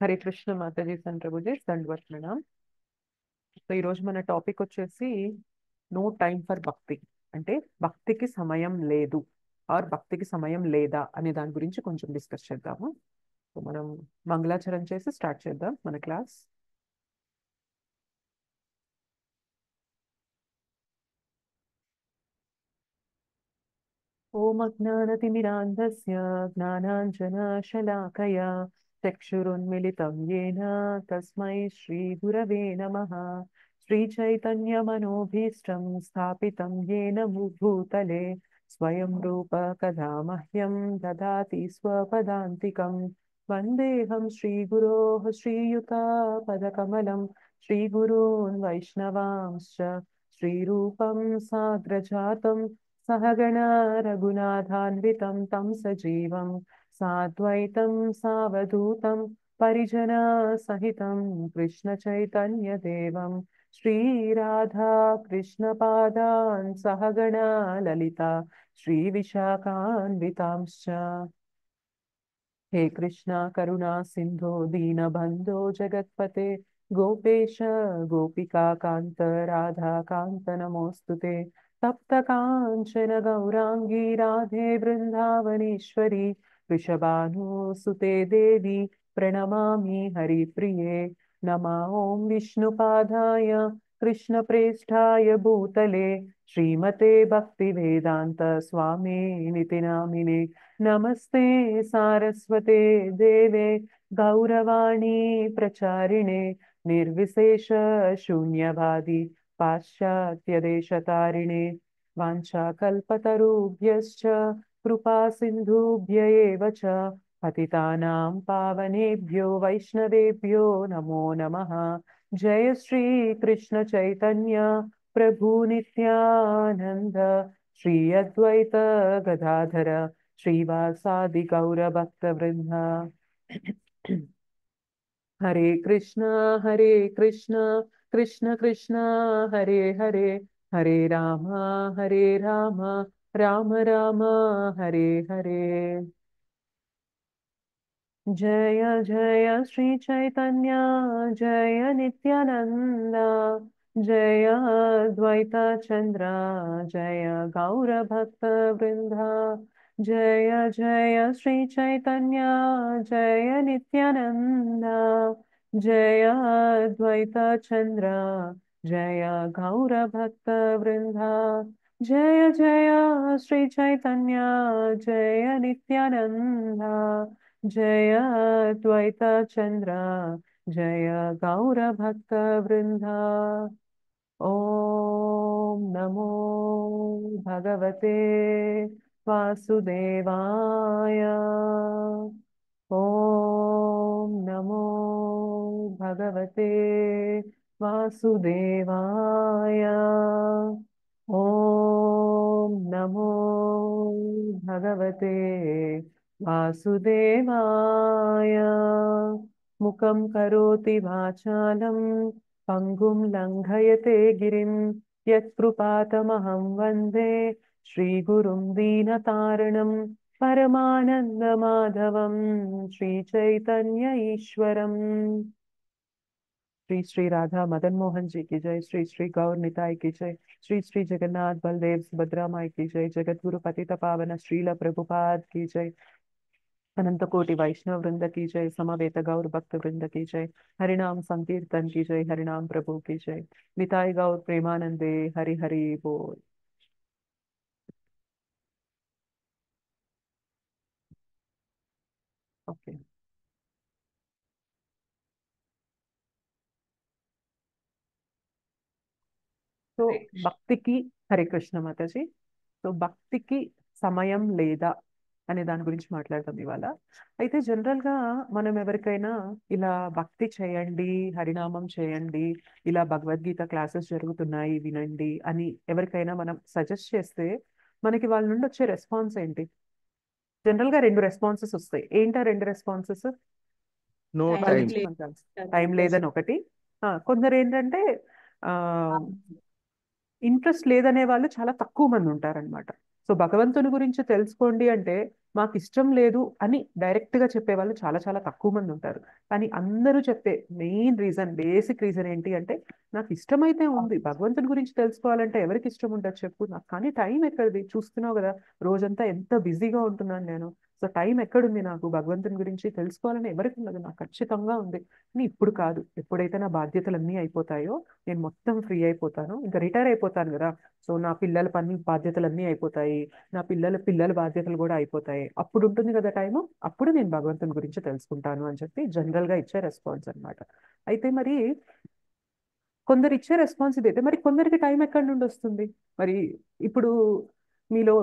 Hare Krishna Mataji సంప్రభుజీ దండవత్ Pranam. So ఈరోజు మన topic వచ్చేసి నో టైం ఫర్ భక్తి, అంటే భక్తికి సమయం లేదు ఆర్ భక్తికి సమయం లేదా అనే దాని గురించి కొంచెం డిస్కస్ చేద్దాము. సో మనం మంగళాచరం చేసి స్టార్ట్ చేద్దాం మన క్లాస్. ఓం అజ్ఞానతిమిరాంధస్య జ్ఞానాంజనశలాకయా చక్షురున్మిళితం యేన తస్మై శ్రీగురవే నమః. శ్రీచైతన్యమనోభీష్టం స్థాపితం యేన భూతలే స్వయం రూప కదా మహ్యం దదాతి స్వపదాంతికం. వందేహం శ్రీగురోః శ్రీయుతాపదకమలం శ్రీగురూన్ వైష్ణవాంశ్చ శ్రీరూపం సాగ్రజాతం सहगणा रघुनाथान्वितं तं सजीवं साद्वैतं सावधूतं परिजनसहितं कृष्णचैतन्यदेवं श्रीराधा कृष्णपादान् सहगणा ललिता श्रीविशाखान्वितांश्च। हे कृष्णा करुणा सिंधो दीनबंधो जगत्पते गोपेश गोपिका कांत राधा कांत नमोस्तुते। तप्त कांचन गौरांगी राधे वृंदावनेश्वरी वृषभानुसुते देवी प्रणमामि हरिप्रिये। नमः ओं विष्णुपादाय कृष्णप्रेष्ठाय भूतले श्रीमते भक्तिवेदांत स्वामिनिति नामिने। नमस्ते सारस्वते देवे गौरवाणी प्रचारिणे निर्विशेष शून्यवादी पाश्चात्यदेशतारिणे। वाञ्छाकल्पतरुभ्यश्च कृपा सिन्धुभ्य एव च पतितानां पावनेभ्यो वैष्णवेभ्यो नमो नमः। जय श्री कृष्ण चैतन्य प्रभु नित्यानंद श्री अद्वैत गदाधर श्रीवासादि गौरभक्तवृंद। हरे कृष्णा कृष्ण कृष्ण हरे हरे हरे राम राम राम हरे हरे। जय जय श्री चैतन्य जय नित्यानंद जय द्वैत चंद्र जय गौर भक्त वृंदा। जय जय श्री चैतन्य जय नित्यानंद जय द्वैत चंद्र जय गौर भक्त वृंदा। जय जय श्री चैतन्य जय नित्यानंद जय द्वैत चंद्र जय गौर भक्त वृंदा। ओम नमो भगवते वासुदेवाय। ओम नमो भगवते वासुदेवाय। ओम नमो भगवते वासुदेवाय। मुखं करोति वाचालं पंगुं लंघयते गिरिं यत्कृपातमहं वन्दे श्रीगुरुं दीनतारिणं परमानन्दमाधवं श्रीचैतन्य ईश्वरम्। श्री श्री राधा मदन मोहन जी की जय। श्री श्री गौर निताई की जय। श्री श्री जगन्नाथ बलदेव सुभद्रा माई की जय। जगत गुरु पतित पावन श्रील प्रभुपाद की जय। अनंत कोटि वैष्णव वृंद की जय। समवेत गौर भक्त वृंद की जय। हरिनाम संकीर्तन की जय। हरिनाम प्रभु की जय। निताई गौर प्रेमानंदे हरि हरि बोल। Okay, so Hare Krishna. భక్తికి హరే కృష్ణ మాతాజీ. సో భక్తికి సమయం లేదా అనే దాని గురించి మాట్లాడతాం ఇవాళ. అయితే జనరల్ గా మనం ఎవరికైనా ఇలా భక్తి చేయండి, హరినామం చేయండి, ఇలా భగవద్గీత క్లాసెస్ జరుగుతున్నాయి వినండి అని ఎవరికైనా మనం సజెస్ట్ చేస్తే మనకి వాళ్ళ నుండి వచ్చే రెస్పాన్స్ ఏంటి? జనరల్ గా రెండు రెస్పాన్సెస్ వస్తాయి. ఏంటా రెండు రెస్పాన్సెస్? నో టైం వాళ్ళ టైం. నుంచి లేదు. మనకు టైం లేదని ఒకటి. కొందరు ఏంటంటే ఆ ఇంట్రెస్ట్ లేదనే వాళ్ళు చాలా తక్కువ మంది ఉంటారనమాట. సో భగవంతుని గురించి తెలుసుకోండి అంటే మాకు ఇష్టం లేదు అని డైరెక్ట్ గా చెప్పే వాళ్ళు చాలా చాలా తక్కువ మంది ఉంటారు. కానీ అందరూ చెప్పే మెయిన్ రీజన్, బేసిక్ రీజన్ ఏంటి అంటే, నాకు ఇష్టమైతే ఉంది, భగవంతుని గురించి తెలుసుకోవాలంటే ఎవరికి ఇష్టం ఉంటుంది చెప్పు, నాకు కానీ టైం ఎక్కడిది, చూస్తున్నావు కదా రోజంతా ఎంత బిజీగా ఉంటున్నాను నేను. సో టైం ఎక్కడుంది నాకు భగవంతుని గురించి తెలుసుకోవాలని ఎవరికి ఉండదు, నాకు ఖచ్చితంగా ఉంది. కానీ ఇప్పుడు కాదు, ఎప్పుడైతే నా బాధ్యతలన్నీ అయిపోతాయో, నేను మొత్తం ఫ్రీ అయిపోతాను, ఇంకా రిటైర్ అయిపోతాను కదా. సో నా పిల్లల పని బాధ్యతలన్నీ అయిపోతాయి, నా పిల్లల పిల్లల బాధ్యతలు కూడా అయిపోతాయి, అప్పుడు ఉంటుంది కదా టైము, అప్పుడు నేను భగవంతుని గురించి తెలుసుకుంటాను అని చెప్పి జనరల్ గా ఇచ్చే రెస్పాన్స్ అన్నమాట. అయితే మరి కొందరు ఇచ్చే రెస్పాన్స్ ఇదైతే, మరి కొందరికి టైం ఎక్కడి నుండి వస్తుంది మరి? ఇప్పుడు మీలో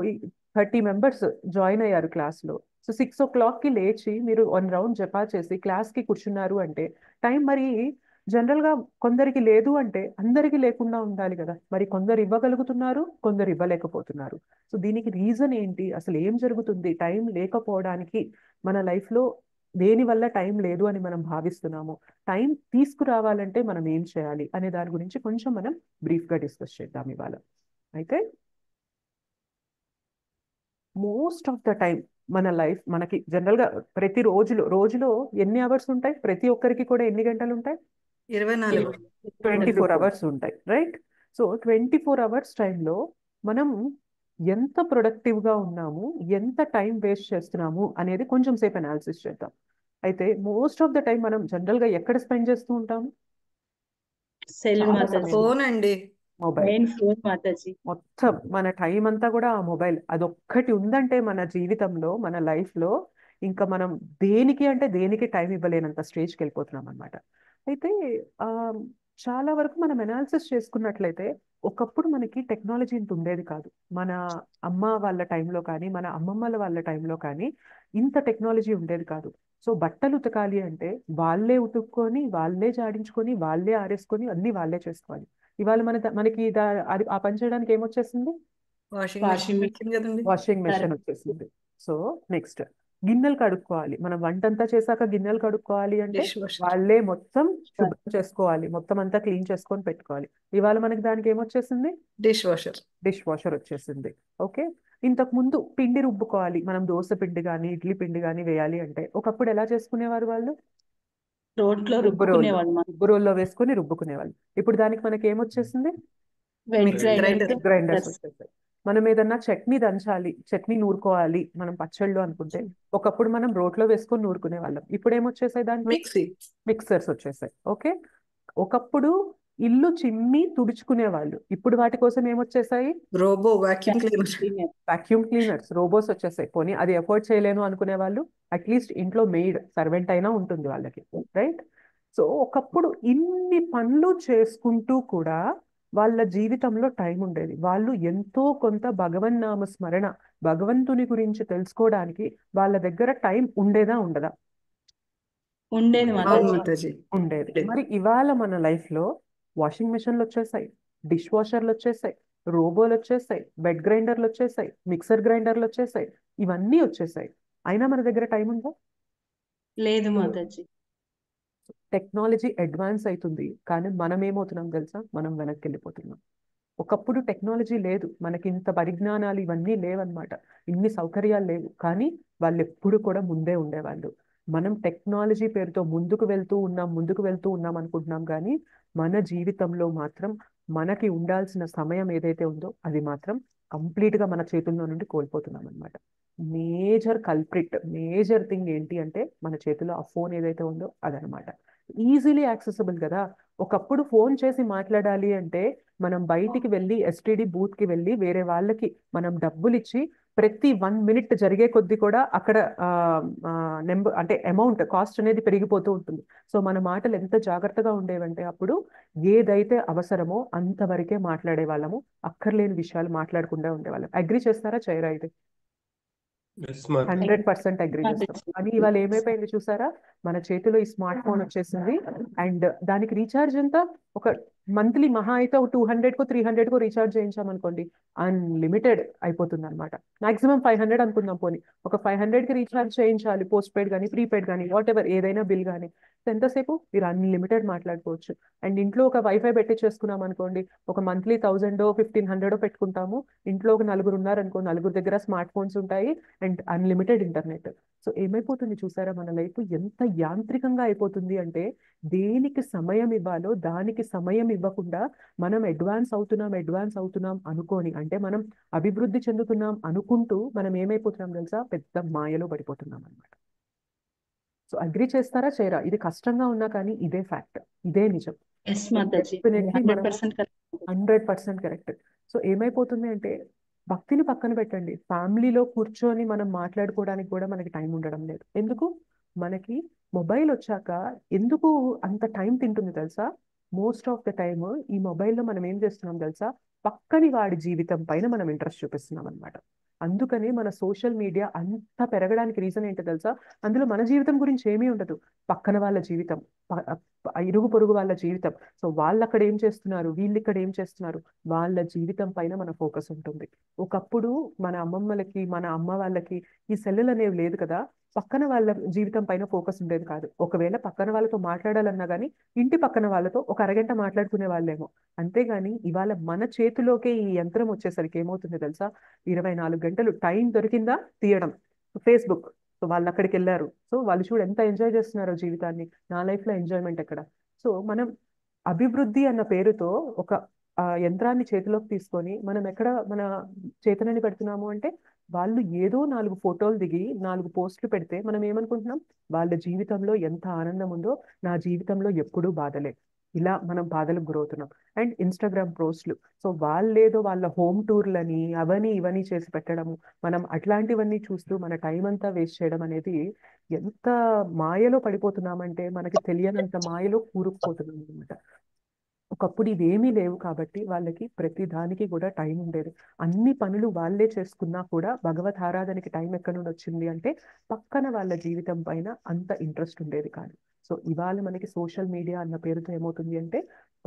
30 మెంబర్స్ జాయిన్ అయ్యారు క్లాస్లో. సో 6 o'clock కి లేచి మీరు 1 రౌండ్ జపా చేసి క్లాస్కి కూర్చున్నారు అంటే టైం మరి జనరల్ గా కొందరికి లేదు అంటే అందరికి లేకుండా ఉండాలి కదా. మరి కొందరు ఇవ్వగలుగుతున్నారు, కొందరు ఇవ్వలేకపోతున్నారు. సో దీనికి రీజన్ ఏంటి, అసలు ఏం జరుగుతుంది టైం లేకపోవడానికి మన లైఫ్ లో? దేని వల్ల టైం లేదు అని మనం భావిస్తున్నాము, టైం తీసుకురావాలంటే మనం ఏం చేయాలి అనే దాని గురించి కొంచెం మనం బ్రీఫ్ గా డిస్కస్ చేద్దాం ఇవాళ. అయితే మోస్ట్ ఆఫ్ ద టైం మన లైఫ్ మనకి జనరల్ గా ప్రతి రోజులో ఎన్ని అవర్స్ ఉంటాయి, ప్రతి ఒక్కరికి కూడా ఎన్ని గంటలు ఉంటాయి? 24. 24 అవర్స్ ఉంటాయి, రైట్? సో 24 అవర్స్ టైంలో మనం ఎంత ప్రొడక్టివ్ గా ఉన్నాము, ఎంత టైం వేస్ట్ చేస్తున్నాము అనేది కొంచెం సేపు అనాలిసిస్ చేద్దాం. అయితే మోస్ట్ ఆఫ్ ద టైం మనం జనరల్ గా ఎక్కడ స్పెండ్ చేస్తూ ఉంటాము? సెల్ చాలా మాతాజీ, సమయం ఫోన్ అండి. మొబైల్. Main phone Mataji. మొత్తం మన టైం అంతా కూడా ఆ మొబైల్ అదొక్కటి ఉందంటే మన జీవితంలో, మన లైఫ్ లో ఇంకా మనం దేనికి అంటే దేనికి టైం ఇవ్వలేనంత స్టేజ్కి వెళ్ళిపోతున్నాం అనమాట. అయితే ఆ చాలా వరకు మనం అనాలిసిస్ చేసుకున్నట్లయితే, ఒకప్పుడు మనకి టెక్నాలజీ ఇంత ఉండేది కాదు. మన అమ్మ వాళ్ళ టైంలో కానీ, మన అమ్మమ్మల వాళ్ళ టైంలో కానీ ఇంత టెక్నాలజీ ఉండేది కాదు. సో బట్టలు ఉతకాలి అంటే వాళ్ళే ఉతుక్కొని, వాళ్ళే జాడించుకొని, వాళ్ళే ఆరేసుకొని అన్ని వాళ్ళే చేసుకోవాలి. ఇవాళ మనకి అది ఆ పని చేయడానికి ఏమొచ్చేసింది? Washing washing machine machine. వచ్చింది కదండి. వాషింగ్ మెషిన్ వచ్చేసింది. సో నెక్స్ట్ గిన్నెలు కడుక్కోవాలి, మనం వంటంతా చేశాక గిన్నెలు కడుక్కోవాలి అంటే డిష్ వాషర్. వాళ్ళే మొత్తం శుభ్రం చేసుకోవాలి, మొత్తం అంతా క్లీన్ చేసుకొని పెట్టుకోవాలి. ఇవాళ మనకి దానికి ఏమొచ్చేసింది? Dish washer. డిష్ వాషర్ వచ్చేసింది. ఓకే. ఇంతకు ముందు పిండి రుబ్బుకోవాలి, మనం దోశ పిండి కానీ ఇడ్లీ పిండి కానీ వేయాలి అంటే ఒకప్పుడు ఎలా చేసుకునేవారు వాళ్ళు? రోడ్లో రుబ్బు రోల్లో రుబ్బుకునేవాళ్ళు మనం. రుబ్బు రోల్లో వేసుకొని రుబ్బుకునేవాళ్ళు. ఇప్పుడు దానికి మనకి ఏమొచ్చేసింది? Wet grinder. గ్రైండర్స్ వచ్చేసాయి. మనం ఏదన్నా చట్నీ దంచాలి, చట్నీ నూరుకోవాలి మనం పచ్చళ్ళు అనుకుంటే ఒకప్పుడు మనం రోట్లో వేసుకొని నూరుకునే వాళ్ళం. ఇప్పుడు ఏమొచ్చేసాయి దానికి? మిక్సీ. మిక్సర్స్ వచ్చేసాయి. ఓకే. ఒకప్పుడు ఇల్లు చిమ్మి తుడుచుకునే వాళ్ళు, ఇప్పుడు వాటి కోసం ఏమొచ్చేసాయి? Robo vacuum cleaner. Vacuum cleaners, robos వచ్చేసాయి. పోనీ అది ఎఫోర్డ్ చేయలేను అనుకునే వాళ్ళు అట్లీస్ట్ ఇంట్లో మెయిడ్ సర్వెంట్ అయినా ఉంటుంది వాళ్ళకి, రైట్? సో ఒకప్పుడు ఇన్ని పనులు చేసుకుంటూ కూడా వాళ్ళ జీవితంలో టైం ఉండేది. వాళ్ళు ఎంతో కొంత భగవన్నామ స్మరణ, భగవంతుని గురించి తెలుసుకోవడానికి వాళ్ళ దగ్గర టైం ఉండేదా ఉండదా? ఉండేది అవును మాతాజీ. మాతాజీ. ఉండేది. మరి ఇవాళ మన లైఫ్ లో వాషింగ్ మెషిన్లు వచ్చేసాయి, డిష్ వాషర్లు వచ్చేసాయి, రోబోలు వచ్చేసాయి, బెడ్ గ్రైండర్లు వచ్చేసాయి, మిక్సర్ గ్రైండర్లు వచ్చేసాయి, ఇవన్నీ వచ్చేసాయి. అయినా మన దగ్గర టైం ఉందా? లేదు మాతాజీ. టెక్నాలజీ అడ్వాన్స్ అవుతుంది, కానీ మనం ఏమవుతున్నాం తెలుసా? మనం వెనక్కి వెళ్ళిపోతున్నాం. ఒకప్పుడు టెక్నాలజీ లేదు, మనకి ఇంత పరిజ్ఞానాలు ఇవన్నీ లేవన్నమాట, ఇన్ని సౌకర్యాలు లేవు, కానీ వాళ్ళు ఎప్పుడు కూడా ముందే ఉండేవాళ్ళు. మనం టెక్నాలజీ పేరుతో ముందుకు వెళ్తూ ఉన్నాం అనుకుంటున్నాం, కానీ మన జీవితంలో మాత్రం మనకి ఉండాల్సిన సమయం ఏదైతే ఉందో అది మాత్రం కంప్లీట్ గా మన చేతుల్లో నుండి కోల్పోతున్నాం అనమాట. మేజర్ థింగ్ ఏంటి అంటే మన చేతిలో ఆ ఫోన్ ఏదైతే ఉందో అదనమాట. ఈజీలీ యాక్సెసిబుల్ కదా. ఒకప్పుడు ఫోన్ చేసి మాట్లాడాలి అంటే మనం బయటికి వెళ్ళి ఎస్టీడీ బూత్ కి వెళ్ళి వేరే వాళ్ళకి మనం డబ్బులు ఇచ్చి ప్రతి 1 మినిట్ జరిగే కొద్దీ కూడా అక్కడ నెంబర్ అంటే అమౌంట్ కాస్ట్ అనేది పెరిగిపోతూ ఉంటుంది. సో మన మాటలు ఎంత జాగ్రత్తగా ఉండేవంటే అప్పుడు ఏదైతే అవసరమో అంతవరకే మాట్లాడే వాళ్ళము, అక్కర్లేని విషయాలు మాట్లాడకుండా ఉండేవాళ్ళం. అగ్రి చేస్తారా చేయరా? ఇది Yes, ma'am. 100% అగ్రి చేస్తాం. కానీ ఇవాళ ఏమైపోయింది చూసారా? మన చేతిలో ఈ స్మార్ట్ ఫోన్ వచ్చేసింది, అండ్ దానికి రీఛార్జ్ ఎంత? ఒక మంత్లీ మహా అయితే ఒక 200కో 300కో రీఛార్జ్ చేయించామనుకోండి, అన్లిమిటెడ్ అయిపోతుంది అనమాట. మాక్సిమం 500 అనుకుందాం పోనీ. ఒక 500కి రీఛార్జ్ చేయించాలి, పోస్ట్ పెయిడ్ కానీ ప్రీపెయిడ్ కానీ వాట్ ఎవర్ ఏదైనా బిల్ కానీ. ఎంతసేపు మీరు అన్లిమిటెడ్ మాట్లాడుకోవచ్చు. అండ్ ఇంట్లో ఒక వైఫై పెట్టించేసుకున్నాం అనుకోండి, ఒక మంత్లీ 1000 1500 పెట్టుకుంటాము. ఇంట్లో ఒక నలుగురు ఉన్నారనుకో, నలుగురు దగ్గర స్మార్ట్ ఫోన్స్ ఉంటాయి అండ్ అన్లిమిటెడ్ ఇంటర్నెట్. సో ఏమైపోతుంది చూసారా, మన లైఫ్ ఎంత యాంత్రికంగా అయిపోతుంది అంటే, దేనికి సమయం ఇవ్వాలో దానికి సమయం ఇవ్వకుండా మనం అడ్వాన్స్ అవుతున్నాం అనుకోని, అంటే మనం అభివృద్ధి చెందుతున్నాం అనుకుంటూ మనం ఏమైపోతున్నాం తెలుసా, పెద్ద మాయలో పడిపోతున్నాం అనమాట. సో అగ్రి చేస్తారా చేయరా, ఇది కష్టంగా ఉన్నా కానీ ఇదే ఫ్యాక్ట్, ఇదే నిజం. ఎస్ మాతాజీ, డెఫినెట్లీ మనం 100% కరెక్ట్. 100% కరెక్ట్. సో ఏమైపోతుంది అంటే, భక్తిని పక్కన పెట్టండి, ఫ్యామిలీలో కూర్చొని మనం మాట్లాడుకోవడానికి కూడా మనకి టైం ఉండడం లేదు. ఎందుకు? మనకి మొబైల్ వచ్చాక ఎందుకు అంత టైం తింటుంది తెలుసా? మోస్ట్ ఆఫ్ ద టైమ్ ఈ మొబైల్లో మనం ఏం చేస్తున్నాం తెలుసా, పక్కని వాడి జీవితం పైన మనం ఇంట్రెస్ట్ చూపిస్తున్నాం అనమాట. అందుకని మన సోషల్ మీడియా అంత పెరగడానికి రీజన్ ఏంటో తెలుసా? అందులో మన జీవితం గురించి ఏమీ ఉండదు, పక్కన వాళ్ళ జీవితం, ఇరుగు పొరుగు వాళ్ళ జీవితం. సో వాళ్ళు అక్కడ ఏం చేస్తున్నారు, వీళ్ళు ఇక్కడ ఏం చేస్తున్నారు, వాళ్ళ జీవితం పైన మన ఫోకస్ ఉంటుంది. ఒకప్పుడు మన అమ్మమ్మలకి మన అమ్మ వాళ్ళకి ఈ సెల్లులు అనేవి లేదు కదా, పక్కన వాళ్ళ జీవితం పైన ఫోకస్ ఉండేది కాదు. ఒకవేళ పక్కన వాళ్ళతో మాట్లాడాలన్నా కానీ ఇంటి పక్కన వాళ్ళతో ఒక అరగంట మాట్లాడుకునే వాళ్ళేమో. అంతేగాని ఇవాళ మన చేతిలోకే ఈ యంత్రం వచ్చేసరికి ఏమవుతుంది తెలుసా, 24 గంటలు టైం దొరికిందా తీయడం ఫేస్బుక్. సో వాళ్ళు అక్కడికి వెళ్ళారు, సో వాళ్ళు చూడు ఎంత ఎంజాయ్ చేస్తున్నారో జీవితాన్ని, నా లైఫ్ లో ఎంజాయ్మెంట్ ఎక్కడ. సో మనం అభివృద్ధి అన్న పేరుతో ఒక యంత్రాన్ని చేతిలోకి తీసుకొని మనం ఎక్కడ మన చేతనని పెడుతున్నాము అంటే, వాళ్ళు ఏదో 4 ఫోటోలు దిగి 4 పోస్టులు పెడితే మనం ఏమనుకుంటున్నాం, వాళ్ళ జీవితంలో ఎంత ఆనందం ఉందో నా జీవితంలో ఎప్పుడూ బాధలే, ఇలా మనం బాధలకు గురవుతున్నాం. అండ్ ఇన్స్టాగ్రామ్ పోస్టులు, సో వాళ్ళేదో వాళ్ళ హోమ్ టూర్లని అవని ఇవని చేసి పెట్టడము, మనం అట్లాంటివన్నీ చూస్తూ మన టైం అంతా వేస్ట్ చేయడం అనేది, ఎంత మాయలో పడిపోతున్నామంటే మనకి తెలియనంత మాయలో కూరుకుపోతున్నాం అనమాట. ఒకప్పుడు ఇవేమీ లేవు కాబట్టి వాళ్ళకి ప్రతి దానికి కూడా టైం ఉండేది. అన్ని పనులు వాళ్ళే చేసుకున్నా కూడా భగవత్ ఆరాధనకి టైం ఎక్కడి నుండి వచ్చింది అంటే, పక్కన వాళ్ళ జీవితం పైన అంత ఇంట్రెస్ట్ ఉండేది కాదు. సో ఇవాళ మనకి సోషల్ మీడియా అన్న పేరుతో ఏమవుతుంది అంటే,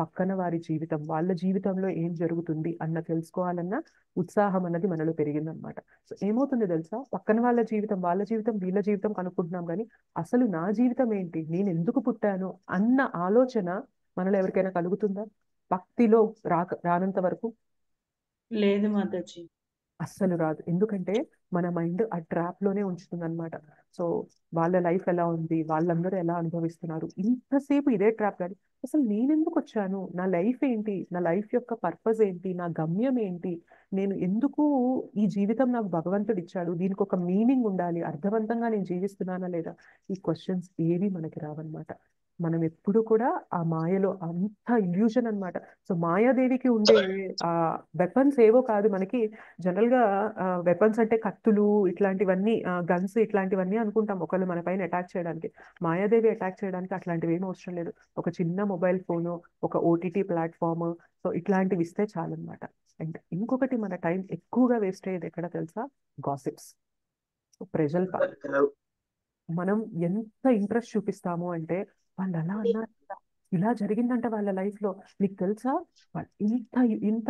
పక్కన వారి జీవితం, వాళ్ళ జీవితంలో ఏం జరుగుతుంది అన్న తెలుసుకోవాలన్న ఉత్సాహం అన్నది మనలో పెరిగిందనమాట. సో ఏమవుతుంది తెలుసా, పక్కన వాళ్ళ జీవితం వీళ్ళ జీవితం కనుక్కుంటున్నాం కానీ అసలు నా జీవితం ఏంటి, నేను ఎందుకు పుట్టాను అన్న ఆలోచన మనలో ఎవరికైనా కలుగుతుందా? భక్తిలో రానంత వరకు లేదు మాతాజీ. అస్సలు రాదు. ఎందుకంటే మన మైండ్ ఆ ట్రాప్ లోనే ఉంచుతుంది అనమాట. సో వాళ్ళ లైఫ్ ఎలా ఉంది, వాళ్ళందరూ ఎలా అనుభవిస్తున్నారు, ఇంతసేపు ఇదే ట్రాప్. కానీ అసలు నేనెందుకు వచ్చాను, నా లైఫ్ ఏంటి, నా లైఫ్ యొక్క పర్పస్ ఏంటి, నా గమ్యం ఏంటి, నేను ఎందుకు ఈ జీవితం నాకు భగవంతుడు ఇచ్చాడు, దీనికి ఒక మీనింగ్ ఉండాలి, అర్థవంతంగా నేను జీవిస్తున్నానా లేదా, ఈ క్వశ్చన్స్ ఏవి మనకి రావన్నమాట. మనం ఎప్పుడు కూడా ఆ మాయలో, అంత ఇల్యూషన్ అన్నమాట. సో మాయాదేవికి ఉండే ఆ వెపన్స్ ఏవో కాదు మనకి. జనరల్ గా వెపన్స్ అంటే కత్తులు ఇట్లాంటివన్నీ, గన్స్ ఇట్లాంటివన్నీ అనుకుంటాం ఒకళ్ళు మన పైన అటాక్ చేయడానికి. మాయాదేవి అటాక్ చేయడానికి అట్లాంటివి ఏం అవసరం లేదు. ఒక చిన్న మొబైల్ ఫోను, ఒక ఓటీటీ ప్లాట్ఫామ్, సో ఇట్లాంటివి ఇస్తే చాలన్నమాట. అండ్ ఇంకొకటి, మన టైం ఎక్కువగా వేస్ట్ అయ్యేది ఎక్కడ తెలుసా, గాసిప్స్, ప్రజల్ప. మనం ఎంత ఇంట్రెస్ట్ చూపిస్తాము అంటే, వాళ్ళు అలా అన్నారంట, ఇలా జరిగిందంట వాళ్ళ లైఫ్ లో, నీకు తెలుసా, వాళ్ళు ఇంత ఇంత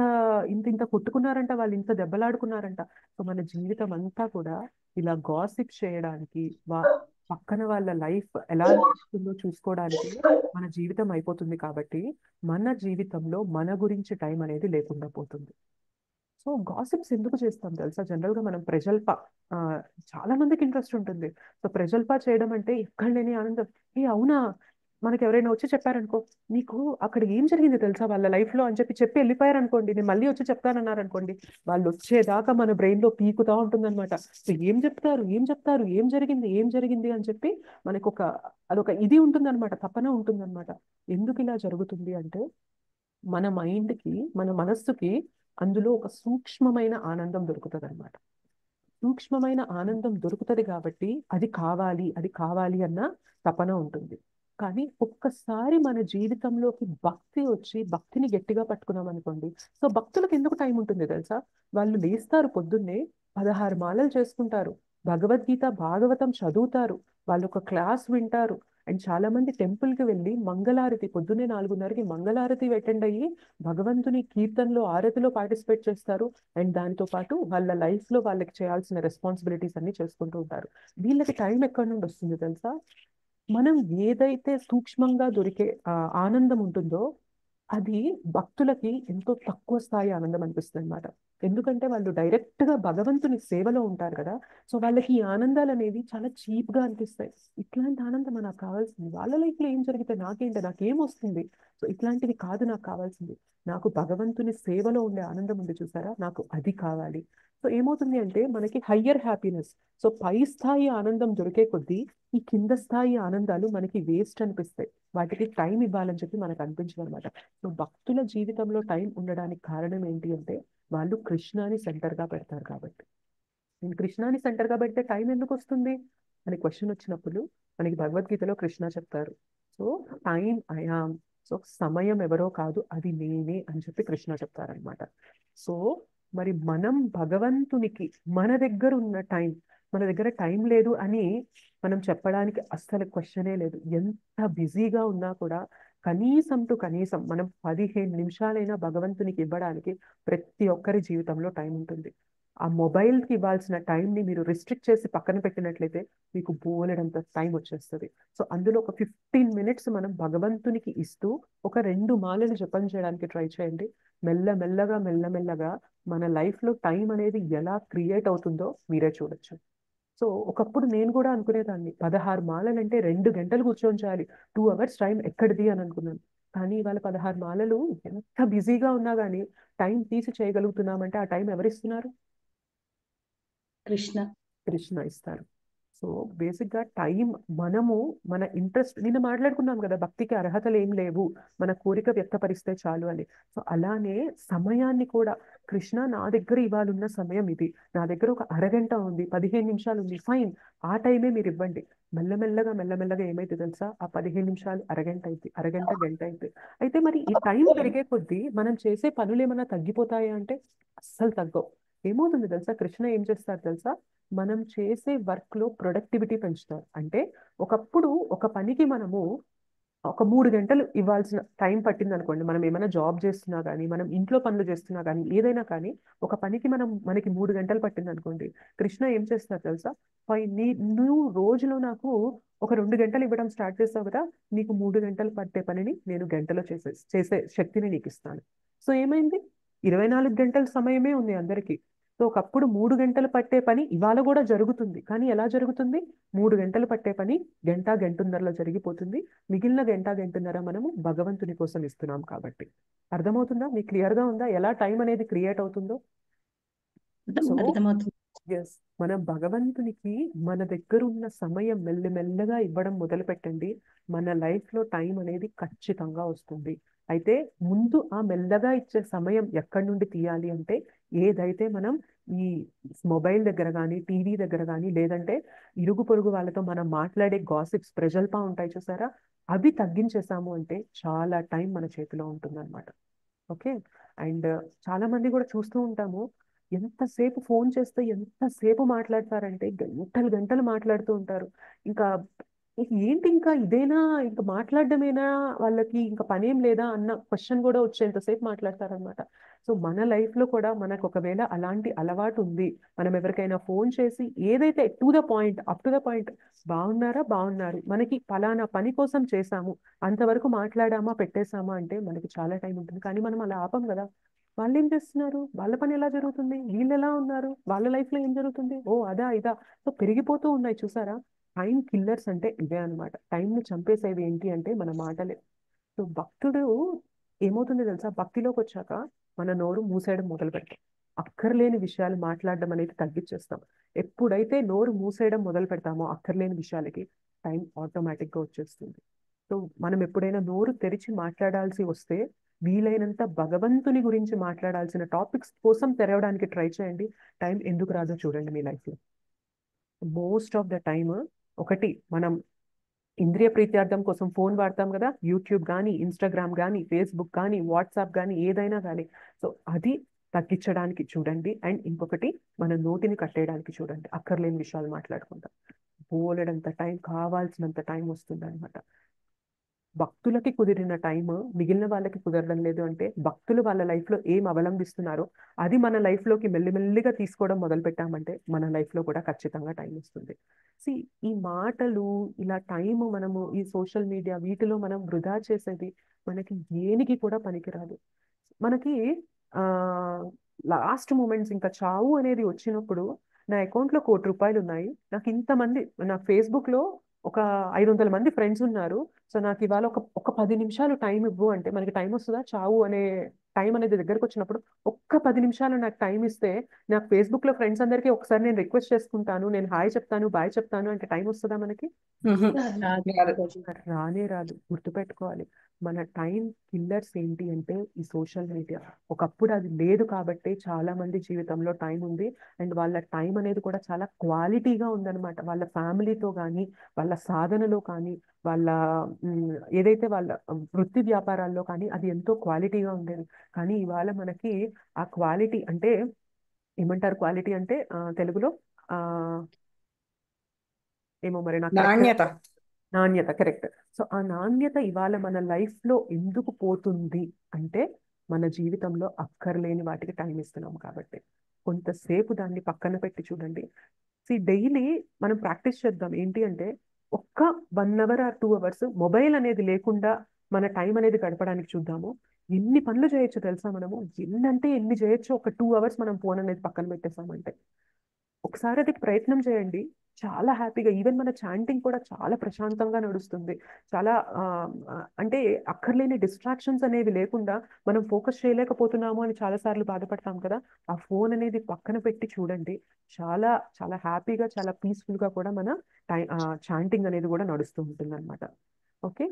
ఇంత ఇంత కొట్టుకున్నారంట, వాళ్ళు ఇంత దెబ్బలాడుకున్నారంట. సో మన జీవితం అంతా కూడా ఇలా గాసిప్ చేయడానికి, పక్కన వాళ్ళ లైఫ్ ఎలా నడుస్తుందో చూసుకోవడానికి మన జీవితం అయిపోతుంది. కాబట్టి మన జీవితంలో మన గురించి టైం అనేది లేకుండా పోతుంది. సో గాసిప్స్ ఎందుకు చేస్తాం తెలుసా, జనరల్ గా మనం ప్రజల్ప, ఆ, చాలా మందికి ఇంట్రెస్ట్ ఉంటుంది. సో ప్రజల్ప చేయడం అంటే ఎక్కడ లేని ఆనందం. ఏ అవునా, మనకి ఎవరైనా వచ్చి చెప్పారనుకో, నీకు అక్కడ ఏం జరిగింది తెలుసా వాళ్ళ లైఫ్ లో అని చెప్పి వెళ్ళిపోయారనుకోండి, నేను మళ్ళీ వచ్చి చెప్తానన్నారనుకోండి, వాళ్ళు వచ్చేదాకా మన బ్రెయిన్ లో పీకుతా ఉంటుందన్నమాట. సో ఏం జరిగింది ఏం జరిగింది అని చెప్పి మనకు అదొక ఇది ఉంటుందన్నమాట, తపన ఉంటుందన్నమాట. ఎందుకు ఇలా జరుగుతుంది అంటే, మన మైండ్కి, మన మనస్సుకి అందులో ఒక సూక్ష్మమైన ఆనందం దొరుకుతుంది అనమాట. సూక్ష్మమైన ఆనందం దొరుకుతుంది కాబట్టి అది కావాలి అన్న తపన ఉంటుంది. కానీ ఒక్కసారి మన జీవితంలోకి భక్తి వచ్చి భక్తిని గట్టిగా పట్టుకున్నాం అనుకోండి, సో భక్తులకు ఎందుకు టైం ఉంటుంది తెలుసా, వాళ్ళు లేస్తారు పొద్దున్నే, 16 మాలలు చేసుకుంటారు, భగవద్గీత భాగవతం చదువుతారు, వాళ్ళు ఒక క్లాస్ వింటారు, అండ్ చాలా మంది టెంపుల్ కి వెళ్ళి మంగళారతి పొద్దున్నే 4:30కి మంగళారతి అటెండ్ అయ్యి భగవంతుని కీర్తనలో ఆరతిలో పార్టిసిపేట్ చేస్తారు. అండ్ దానితో పాటు వాళ్ళ లైఫ్ లో వాళ్ళకి చేయాల్సిన రెస్పాన్సిబిలిటీస్ అన్ని చేసుకుంటూ ఉంటారు. వీళ్ళకి టైం ఎక్కడి నుండి వస్తుంది తెలుసా? మనం ఏదైతే సూక్ష్మంగా దొరికే ఆనందం ఉంటుందో అది భక్తులకి ఎంతో తక్కువ స్థాయి ఆనందం అనిపిస్తుంది అనమాట. ఎందుకంటే వాళ్ళు డైరెక్ట్ గా భగవంతుని సేవలో ఉంటారు కదా. సో వాళ్ళకి ఈ ఆనందాలు అనేవి చాలా చీప్ గా అనిపిస్తాయి. ఇట్లాంటి ఆనందం నాకు కావాల్సింది. వాళ్ళ లైఫ్ లో ఏం జరిగితే నాకేంటి, నాకేం వస్తుంది? సో ఇట్లాంటివి కాదు నాకు కావాల్సింది. నాకు భగవంతుని సేవలో ఉండే ఆనందం ఉంది చూసారా, నాకు అది కావాలి. సో ఏమవుతుంది అంటే మనకి హయ్యర్ హ్యాపీనెస్, సో పై స్థాయి ఆనందం దొరికే కొద్దీ ఈ కింద స్థాయి ఆనందాలు మనకి వేస్ట్ అనిపిస్తాయి. వాటికి టైం ఇవ్వాలని చెప్పి మనకు అనిపించదు అనమాట. సో భక్తుల జీవితంలో టైం ఉండడానికి కారణం ఏంటి అంటే వాళ్ళు కృష్ణాని సెంటర్ గా పెడతారు కాబట్టి. నేను కృష్ణాని సెంటర్ గా పెడితే టైం ఎందుకు వస్తుంది అని క్వశ్చన్ వచ్చినప్పుడు మనకి భగవద్గీతలో కృష్ణ చెప్తారు. సో టైం ఐయామ్, సో సమయం ఎవరో కాదు అది నేనే అని చెప్పి కృష్ణ చెప్తారనమాట. సో మరి మనం భగవంతునికి మన దగ్గర ఉన్న టైం, మన దగ్గర టైం లేదు అని మనం చెప్పడానికి అస్సలు క్వశ్చనే లేదు. ఎంత బిజీగా ఉన్నా కూడా కనీసం టు కనీసం మనం 15 నిమిషాలైనా భగవంతునికి ఇవ్వడానికి ప్రతి ఒక్కరి జీవితంలో టైం ఉంటుంది. ఆ మొబైల్కి ఇవ్వాల్సిన టైంని మీరు రిస్ట్రిక్ట్ చేసి పక్కన పెట్టినట్లయితే మీకు బోలెడంత టైం వచ్చేస్తుంది. సో అందులో ఒక 15 మినిట్స్ మనం భగవంతునికి ఇస్తూ ఒక 2 మాలలు జపం చేయడానికి ట్రై చేయండి. మెల్లమెల్లగా మెల్లమెల్లగా మన లైఫ్లో టైం అనేది ఎలా క్రియేట్ అవుతుందో మీరే చూడొచ్చు. సో ఒకప్పుడు నేను కూడా అనుకునేదాన్ని 16 మాలలంటే 2 గంటలు కూర్చొని చేయాలి, 2 అవర్స్ టైం ఎక్కడిది అని అనుకున్నాను. కానీ ఇవాళ 16 మాలలు ఎంత బిజీగా ఉన్నా కానీ టైం తీసి చేయగలుగుతున్నామంటే ఆ టైం ఎవరిస్తున్నారు? కృష్ణ. కృష్ణ ఇస్తారు. సో బేసిక్గా టైం మనము మన ఇంట్రెస్ట్, నిన్న మాట్లాడుకున్నాం కదా భక్తికి అర్హతలు ఏం లేవు, మన కోరిక వ్యక్తపరిస్తే చాలు అని. సో అలానే సమయాన్ని కూడా కృష్ణ నా దగ్గర ఇవాళ ఉన్న సమయం ఇది, నా దగ్గర ఒక అరగంట ఉంది, 15 నిమిషాలు ఉంది, ఫైన్, ఆ టైమే మీరు ఇవ్వండి. మెల్లమెల్లగా మెల్లమెల్లగా ఏమైతే తెలుసా, ఆ 15 నిమిషాలు అరగంట అయింది, అరగంట గంట అయింది. అయితే మరి ఈ టైం పెరిగే కొద్దీ మనం చేసే పనులు ఏమైనా తగ్గిపోతాయా అంటే అస్సలు తగ్గవు. ఏమవుతుంది తెలుసా, కృష్ణ ఏం చేస్తారు తెలుసా, మనం చేసే వర్క్ లో ప్రొడక్టివిటీ పెంచుతారు. అంటే ఒకప్పుడు ఒక పనికి మనము ఒక 3 గంటలు ఇవ్వాల్సిన టైం పట్టింది అనుకోండి, మనం ఏమైనా జాబ్ చేస్తున్నా కానీ మనం ఇంట్లో పనులు చేస్తున్నా కానీ ఏదైనా కానీ ఒక పనికి మనకి 3 గంటలు పట్టింది అనుకోండి, కృష్ణ ఏం చేస్తారు తెలుసా, నువ్వు రోజులో నాకు ఒక 2 గంటలు ఇవ్వడం స్టార్ట్ చేస్తావు కదా, నీకు 3 గంటలు పట్టే పనిని నేను గంటలో చేసే శక్తిని నీకు ఇస్తాను. సో ఏమైంది, 24 గంటల సమయమే ఉంది అందరికీ. సో ఒకప్పుడు 3 గంటలు పట్టే పని ఇవాళ కూడా జరుగుతుంది, కానీ ఎలా జరుగుతుంది, 3 గంటలు పట్టే పని గంట గంటన్నరలో జరిగిపోతుంది. మిగిలిన గంట గంటన్నర మనము భగవంతుని కోసం ఇస్తున్నాం కాబట్టి. అర్థమవుతుందా మీకు, క్లియర్గా ఉందా ఎలా టైం అనేది క్రియేట్ అవుతుందో? సో అర్థమవుతుంది. ఎస్, మనం భగవంతునికి మన దగ్గర ఉన్న సమయం మెల్లమెల్లగా ఇవ్వడం మొదలు పెట్టండి, మన లైఫ్లో టైం అనేది ఖచ్చితంగా వస్తుంది. అయితే ముందు ఆ మెల్లగా ఇచ్చే సమయం ఎక్కడి నుండి తీయాలి అంటే, ఏదైతే మనం ఈ మొబైల్ దగ్గర కానీ టీవీ దగ్గర కానీ లేదంటే ఇరుగు పొరుగు వాళ్ళతో మనం మాట్లాడే గాసిప్స్ ప్రజల్పా ఉంటాయి చూసారా, అవి తగ్గించేసాము అంటే చాలా టైం మన చేతిలో ఉంటుందన్నమాట. ఓకే. అండ్ చాలా మంది కూడా చూస్తూ ఉంటాము, ఎంతసేపు ఫోన్ చేస్తే ఎంతసేపు మాట్లాడతారంటే గంటలు గంటలు మాట్లాడుతూ ఉంటారు. ఇంకా ఏంటి ఇంకా ఇదేనా, ఇంకా మాట్లాడడమేనా, వాళ్ళకి ఇంకా పనేం లేదా అన్న క్వశ్చన్ కూడా వచ్చేంతసేపు మాట్లాడతారనమాట. సో మన లైఫ్ లో కూడా మనకు ఒకవేళ అలాంటి అలవాటు ఉంది, మనం ఎవరికైనా ఫోన్ చేసి ఏదైతే to the point, up to the point, బాగున్నారా, బాగున్నారు, మనకి ఫలానా పని కోసం చేశాము, అంతవరకు మాట్లాడామా పెట్టేశామా అంటే మనకి చాలా టైం ఉంటుంది. కానీ మనం అలా ఆపం కదా. వాళ్ళు ఏం చేస్తున్నారు, వాళ్ళ పని ఎలా జరుగుతుంది, వీళ్ళు ఎలా ఉన్నారు, వాళ్ళ లైఫ్ లో ఏం జరుగుతుంది, ఓ అదా ఇదా, సో పెరిగిపోతూ ఉన్నాయి చూసారా. టైం కిల్లర్స్ అంటే ఇవే అనమాట. టైంని చంపేసేవి ఏంటి అంటే మన మాటలే. సో భక్తుడు ఏమవుతుంది తెలుసా, భక్తిలోకి వచ్చాక మన నోరు మూసేయడం మొదలు పెడతాం, అక్కర్లేని విషయాలు మాట్లాడడం అనేది తగ్గించేస్తాం. ఎప్పుడైతే నోరు మూసేయడం మొదలు పెడతామో అక్కర్లేని విషయాలకి, టైం ఆటోమేటిక్గా వచ్చేస్తుంది. సో మనం ఎప్పుడైనా నోరు తెరిచి మాట్లాడాల్సి వస్తే వీలైనంత భగవంతుని గురించి మాట్లాడాల్సిన టాపిక్స్ కోసం తెరవడానికి ట్రై చేయండి. టైం ఎందుకు రాదో చూడండి మీ లైఫ్లో. మోస్ట్ ఆఫ్ ద టైమ్ ఒకటి మనం ఇంద్రియ ప్రీత్యార్థం కోసం ఫోన్ వాడతాం కదా, యూట్యూబ్ కానీ ఇన్స్టాగ్రామ్ కానీ ఫేస్బుక్ కానీ వాట్సాప్ కానీ ఏదైనా కానీ, సో అది తగ్గించడానికి చూడండి. అండ్ ఇంకొకటి మన నోటిని కట్టేయడానికి చూడండి, అక్కర్లేని విషయాలు మాట్లాడుకుంటాం. బోలెడంత టైం, కావాల్సినంత టైం వస్తుంది అనమాట. భక్తులకి కుదిరిన టైం మిగిలిన వాళ్ళకి కుదరడం లేదు అంటే భక్తులు వాళ్ళ లైఫ్లో ఏం అవలంబిస్తున్నారో అది మన లైఫ్లోకి మెల్లిమెల్లిగా తీసుకోవడం మొదలు పెట్టామంటే మన లైఫ్లో కూడా ఖచ్చితంగా టైం వస్తుంది. ఈ మాటలు ఇలా టైం మనము ఈ సోషల్ మీడియా వీటిలో మనం వృధా చేసేది మనకి దేనికి కూడా పనికిరాదు. మనకి ఆ లాస్ట్ మూమెంట్స్ ఇంకా చావు అనేది వచ్చినప్పుడు నా అకౌంట్లో ₹1,00,00,000 ఉన్నాయి, నాకు ఇంతమంది నా ఫేస్బుక్లో ఒక 500 మంది ఫ్రెండ్స్ ఉన్నారు, సో నాకు ఇవాళ ఒక 10 నిమిషాలు టైం ఇవ్వు అంటే మనకి టైం వస్తుందా? చావు అనే టైం అనేది దగ్గరకు వచ్చినప్పుడు ఒక్క 10 నిమిషాలు నాకు టైం ఇస్తే నాకు ఫేస్బుక్లో ఫ్రెండ్స్ అందరికీ ఒకసారి నేను రిక్వెస్ట్ చేసుకుంటాను, నేను హాయ్ చెప్తాను, బాయ్ చెప్తాను అంటే టైం వస్తుందా మనకి? రాదు రాదు. మాతాజీ. రానే రాదు. గుర్తుపెట్టుకోవాలి, మన టైం కిల్లర్స్ ఏంటి అంటే ఈ సోషల్ మీడియా. ఒకప్పుడు అది లేదు కాబట్టి చాలా మంది జీవితంలో టైం ఉంది, అండ్ వాళ్ళ టైం అనేది కూడా చాలా క్వాలిటీగా ఉందన్నమాట. వాళ్ళ ఫ్యామిలీతో కానీ వాళ్ళ సాధనలో కానీ వాళ్ళ ఏదైతే వాళ్ళ వృత్తి వ్యాపారాల్లో కానీ అది ఎంతో క్వాలిటీగా ఉండేది. కానీ ఇవాళ మనకి ఆ క్వాలిటీ అంటే ఏమంటారు? క్వాలిటీ అంటే తెలుగులో ఆ ఏమో మరి నాకు correct గా నాణ్యత. నాణ్యత, కరెక్ట్. సో ఆ నాణ్యత ఇవాళ మన లైఫ్లో ఎందుకు పోతుంది అంటే మన జీవితంలో అక్కర్లేని వాటికి టైం ఇస్తున్నాం కాబట్టి. కొంతసేపు దాన్ని పక్కన పెట్టి చూడండి. డైలీ మనం ప్రాక్టీస్ చేద్దాం ఏంటి అంటే ఒక్క 1 అవర్ ఆర్ 2 అవర్స్ మొబైల్ అనేది లేకుండా మన టైం అనేది గడపడానికి చూద్దాము. ఎన్ని పనులు చేయొచ్చు తెలుసా? మనము ఎన్నంటే ఎన్ని చేయొచ్చు ఒక 2 అవర్స్ మనం ఫోన్ అనేది పక్కన పెట్టేసామంటే. ఒకసారి అది ప్రయత్నం చేయండి, చాలా హ్యాపీగా. ఈవెన్ మన చాంటింగ్ కూడా చాలా ప్రశాంతంగా నడుస్తుంది. చాలా అంటే అక్కర్లేని డిస్ట్రాక్షన్స్ అనేవి లేకుండా మనం ఫోకస్ చేయలేకపోతున్నాము అని చాలాసార్లు బాధపడతాం కదా. ఆ ఫోన్ అనేది పక్కన పెట్టి చూడండి, చాలా చాలా హ్యాపీగా చాలా పీస్ఫుల్గా కూడా మన చాంటింగ్ అనేది కూడా నడుస్తూ ఉంటుంది అనమాట. ఓకే.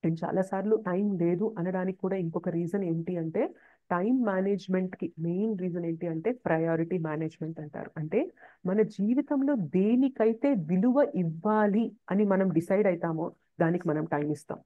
అండ్ చాలాసార్లు టైం లేదు అనడానికి కూడా ఇంకొక రీజన్ ఏంటి అంటే టైం మేనేజ్మెంట్కి మెయిన్ రీజన్ ఏంటి అంటే ప్రయారిటీ మేనేజ్మెంట్ అంటారు. అంటే మన జీవితంలో దేనికైతే విలువ ఇవ్వాలి అని మనం డిసైడ్ అవుతామో దానికి మనం టైం ఇస్తాం,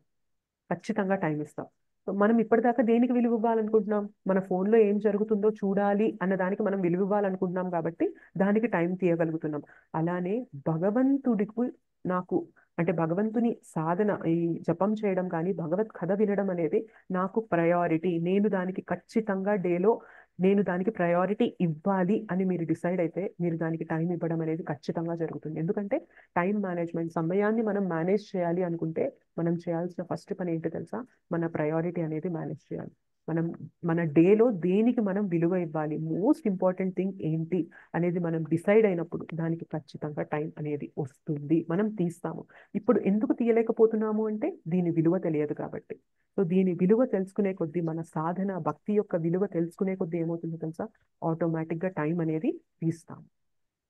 ఖచ్చితంగా టైం ఇస్తాం. సో మనం ఇప్పటిదాకా దేనికి విలువ ఇవ్వాలనుకుంటున్నాం? మన ఫోన్లో ఏం జరుగుతుందో చూడాలి అన్న దానికి మనం విలువ ఇవ్వాలనుకుంటున్నాం కాబట్టి దానికి టైం తీయగలుగుతున్నాం. అలానే భగవంతుడికి నాకు అంటే భగవంతుని సాధన ఈ జపం చేయడం కానీ భగవత్ కథ వినడం అనేది నాకు ప్రయారిటీ, నేను దానికి ఖచ్చితంగా డేలో నేను దానికి ప్రయారిటీ ఇవ్వాలి అని మీరు డిసైడ్ అయితే మీరు దానికి టైం ఇవ్వడం అనేది ఖచ్చితంగా జరుగుతుంది. ఎందుకంటే టైం మేనేజ్మెంట్, సమయాన్ని మనం మేనేజ్ చేయాలి అనుకుంటే మనం చేయాల్సిన ఫస్ట్ పని ఏంటో తెలుసా? మన ప్రయారిటీ అనేది మేనేజ్ చేయాలి. మనం మన డేలో దేనికి మనం విలువ ఇవ్వాలి, మోస్ట్ ఇంపార్టెంట్ థింగ్ ఏంటి అనేది మనం డిసైడ్ అయినప్పుడు దానికి ఖచ్చితంగా టైం అనేది వస్తుంది, మనం తీస్తాము. ఇప్పుడు ఎందుకు తీయలేకపోతున్నాము అంటే దీని విలువ తెలియదు కాబట్టి. సో దీని విలువ తెలుసుకునే కొద్దీ మన సాధన భక్తి యొక్క విలువ తెలుసుకునే కొద్దీ ఏమవుతుందో తెలుసా? ఆటోమేటిక్గా టైం అనేది తీస్తాము.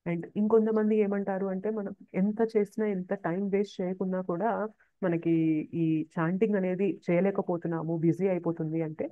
అండ్ ఇంకొంతమంది ఏమంటారు అంటే మనం ఎంత చేసినా ఎంత టైం వేస్ట్ చేయకున్నా కూడా మనకి ఈ చాంటింగ్ అనేది చేయలేకపోతున్నాము, బిజీ అయిపోతుంది అంటే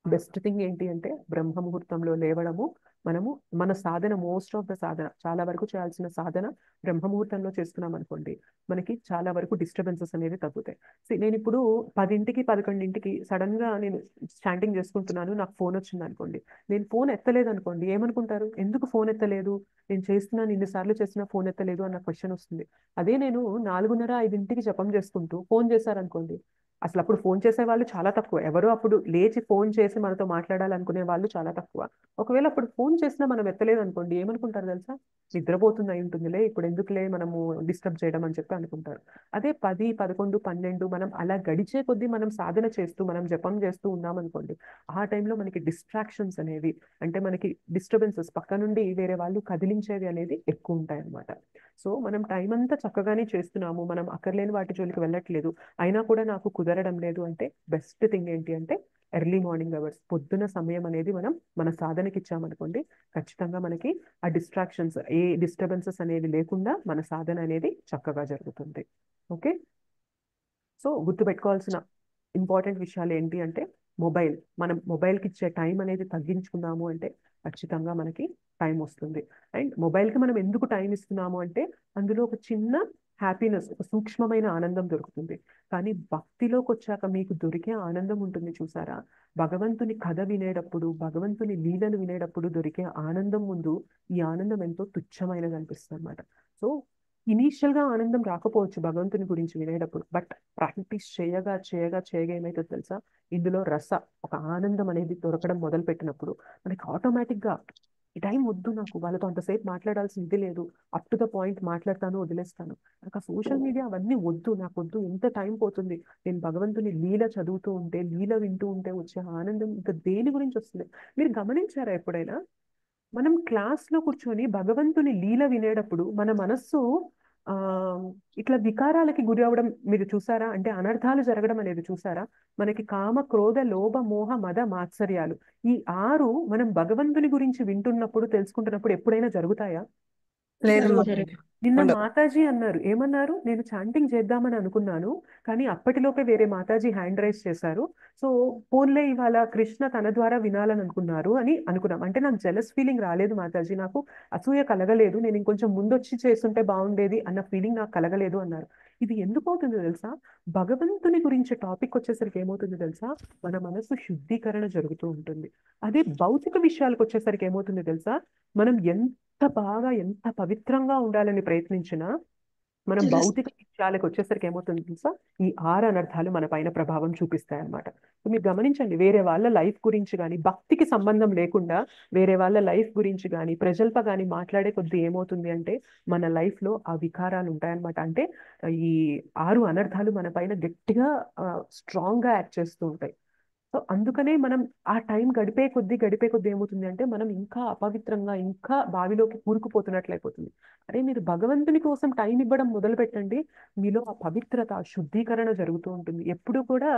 బెస్ట్ థింగ్ ఏంటి అంటే బ్రహ్మ ముహూర్తంలో లేవడము. మనము మన సాధన మోస్ట్ ఆఫ్ ద సాధన చాలా వరకు చేయాల్సిన సాధన బ్రహ్మ ముహూర్తంలో చేస్తున్నాం అనుకోండి, మనకి చాలా వరకు డిస్టర్బెన్సెస్ అనేవి తగ్గుతాయి. నేను ఇప్పుడు 10ంటికి 11ంటికి సడన్ గా నేను చాంటింగ్ చేసుకుంటున్నాను, నాకు ఫోన్ వచ్చింది అనుకోండి, నేను ఫోన్ ఎత్తలేదు అనుకోండి, ఏమనుకుంటారు? ఎందుకు ఫోన్ ఎత్తలేదు, నేను చేస్తున్నాను ఇన్నిసార్లు చేసినా ఫోన్ ఎత్తలేదు అన్న క్వశ్చన్ వస్తుంది. అదే నేను 4:30 5ంటికి జపం చేసుకుంటూ ఫోన్ చేశారనుకోండి, అసలు అప్పుడు ఫోన్ చేసే వాళ్ళు చాలా తక్కువ, ఎవరు అప్పుడు లేచి ఫోన్ చేసి మనతో మాట్లాడాలనుకునే వాళ్ళు చాలా తక్కువ. ఒకవేళ అప్పుడు ఫోన్ చేసినా మనం ఎత్తలేదు అనుకోండి, ఏమనుకుంటారు తెలుసా? నిద్రపోతుంది అయి ఉంటుందిలే, ఇప్పుడు ఎందుకులే మనము డిస్టర్బ్ చేయడం అని చెప్పి అనుకుంటారు. అదే 10 11 12 మనం అలా గడిచే కొద్దీ మనం సాధన చేస్తూ మనం జపం చేస్తూ ఉన్నాం అనుకోండి, ఆ టైంలో మనకి డిస్ట్రాక్షన్స్ అనేవి అంటే మనకి డిస్టర్బెన్సెస్ పక్క నుండి వేరే వాళ్ళు కదిలించేవి అనేది ఎక్కువ ఉంటాయి అన్నమాట. సో మనం టైం అంతా చక్కగానే చేస్తున్నాము, మనం అక్కర్లేని వాటి జోలికి వెళ్ళట్లేదు, అయినా కూడా నాకు కుదరడం లేదు అంటే బెస్ట్ థింగ్ ఏంటి అంటే ఎర్లీ మార్నింగ్ అవర్స్, పొద్దున సమయం అనేది మనం మన సాధనకి ఇచ్చామనుకోండి, ఖచ్చితంగా మనకి ఆ డిస్ట్రాక్షన్స్ ఏ డిస్టర్బెన్సెస్ అనేవి లేకుండా మన సాధన అనేది చక్కగా జరుగుతుంది. ఓకే. సో గుర్తుపెట్టుకోవాల్సిన ఇంపార్టెంట్ విషయాలు ఏంటి అంటే మనం మొబైల్కి ఇచ్చే టైం అనేది తగ్గించుకున్నాము అంటే ఖచ్చితంగా మనకి టైం వస్తుంది. అండ్ మొబైల్కి మనం ఎందుకు టైం ఇస్తున్నాము అంటే అందులో ఒక చిన్న హ్యాపీనెస్, ఒక సూక్ష్మమైన ఆనందం దొరుకుతుంది. కానీ భక్తిలోకి వచ్చాక మీకు దొరికే ఆనందం ఉంటుంది చూసారా, భగవంతుని కథ వినేటప్పుడు భగవంతుని లీలలు వినేటప్పుడు దొరికే ఆనందం ముందు ఈ ఆనందం ఎంతో తుచ్చమైనది అనిపిస్తుంది అనమాట. సో ఇనీషియల్ గా ఆనందం రాకపోవచ్చు భగవంతుని గురించి వినేటప్పుడు, బట్ ప్రాక్టీస్ చేయగా చేయగా చేయగా ఏమైతుందో తెలుసా, ఇందులో ఒక ఆనందం అనేది దొరకడం మొదలు పెట్టినప్పుడు మనకి ఆటోమేటిక్ గా ఈ టైం వద్దు, నాకు వాళ్ళతో అంతసేపు మాట్లాడాల్సిన ఇది లేదు, అప్ టు ద పాయింట్ మాట్లాడతాను, వదిలేస్తాను, నాకు ఆ సోషల్ మీడియా అవన్నీ వద్దు, నాకు వద్దు, ఎంత టైం పోతుంది, నేను భగవంతుని లీల చదువుతూ ఉంటే, లీల వింటూ ఉంటే వచ్చే ఆనందం ఇంకా దేని గురించి వస్తుంది. మీరు గమనించారా ఎప్పుడైనా, మనం క్లాస్లో కూర్చొని భగవంతుని లీల వినేటప్పుడు మన మనస్సు ఆ ఇట్లా వికారాలకి గురి అవ్వడం మీరు చూసారా, అంటే అనర్థాలు జరగడం అనేది చూసారా. మనకి కామ క్రోధ లోభ మోహ మద మాత్సర్యాలు, ఈ 6 మనం భగవంతుని గురించి వింటున్నప్పుడు తెలుసుకుంటున్నప్పుడు ఎప్పుడైనా జరుగుతాయా? లేదు జరగవు. మాతాజీ. నిన్న ఉండదు. మాతాజీ అన్నారు, ఏమన్నారు, నేను చాంటింగ్ చేద్దామని అనుకున్నాను, కానీ అప్పటిలోపే వేరే మాతాజీ హ్యాండ్ రైజ్ చేశారు, సో ఫోన్లే ఇవాళ కృష్ణ తన ద్వారా వినాలని అనుకున్నారు అని అనుకున్నాం. అంటే నాకు జెలస్ ఫీలింగ్ రాలేదు మాతాజీ, నాకు అసూయ కలగలేదు, నేను ఇంకొంచెం ముందొచ్చి చేస్తుంటే బాగుండేది అన్న ఫీలింగ్ నాకు కలగలేదు అన్నారు. ఇది ఎందుకు అవుతుందో తెలుసా, భగవంతుని గురించి టాపిక్ వచ్చేసరికి ఏమవుతుందో తెలుసా, మన మనసు శుద్ధీకరణ జరుగుతూ ఉంటుంది. అదే భౌతిక విషయాలకు వచ్చేసరికి ఏమవుతుందో తెలుసా, మనం ఎంత బాగా ఎంత పవిత్రంగా ఉండాలని ప్రయత్నించినా మనం భౌతిక విషయాలకు వచ్చేసరికి ఏమవుతుంది తెలుసా, ఈ 6 అనర్థాలు మన పైన ప్రభావం చూపిస్తాయి అన్నమాట. సో మీరు గమనించండి, వేరే వాళ్ళ లైఫ్ గురించి కానీ భక్తికి సంబంధం లేకుండా వేరే వాళ్ళ లైఫ్ గురించి కానీ ప్రజలతో కానీ మాట్లాడే కొద్దీ ఏమవుతుంది అంటే మన లైఫ్ లో ఆ వికారాలు ఉంటాయన్నమాట. అంటే ఈ 6 అనర్థాలు మన పైన గట్టిగా స్ట్రాంగ్ గా యాక్ట్ చేస్తూ ఉంటాయి. సో అందుకనే మనం ఆ టైం గడిపే కొద్దీ ఏమవుతుంది అంటే మనం ఇంకా అపవిత్రంగా ఇంకా బావిలోకి కూరుకుపోతున్నట్లయిపోతుంది. అరే మీరు భగవంతుని కోసం టైం ఇవ్వడం మొదలు పెట్టండి, మీలో ఆ పవిత్రత ఆ శుద్ధీకరణ జరుగుతూ ఉంటుంది. ఎప్పుడు కూడా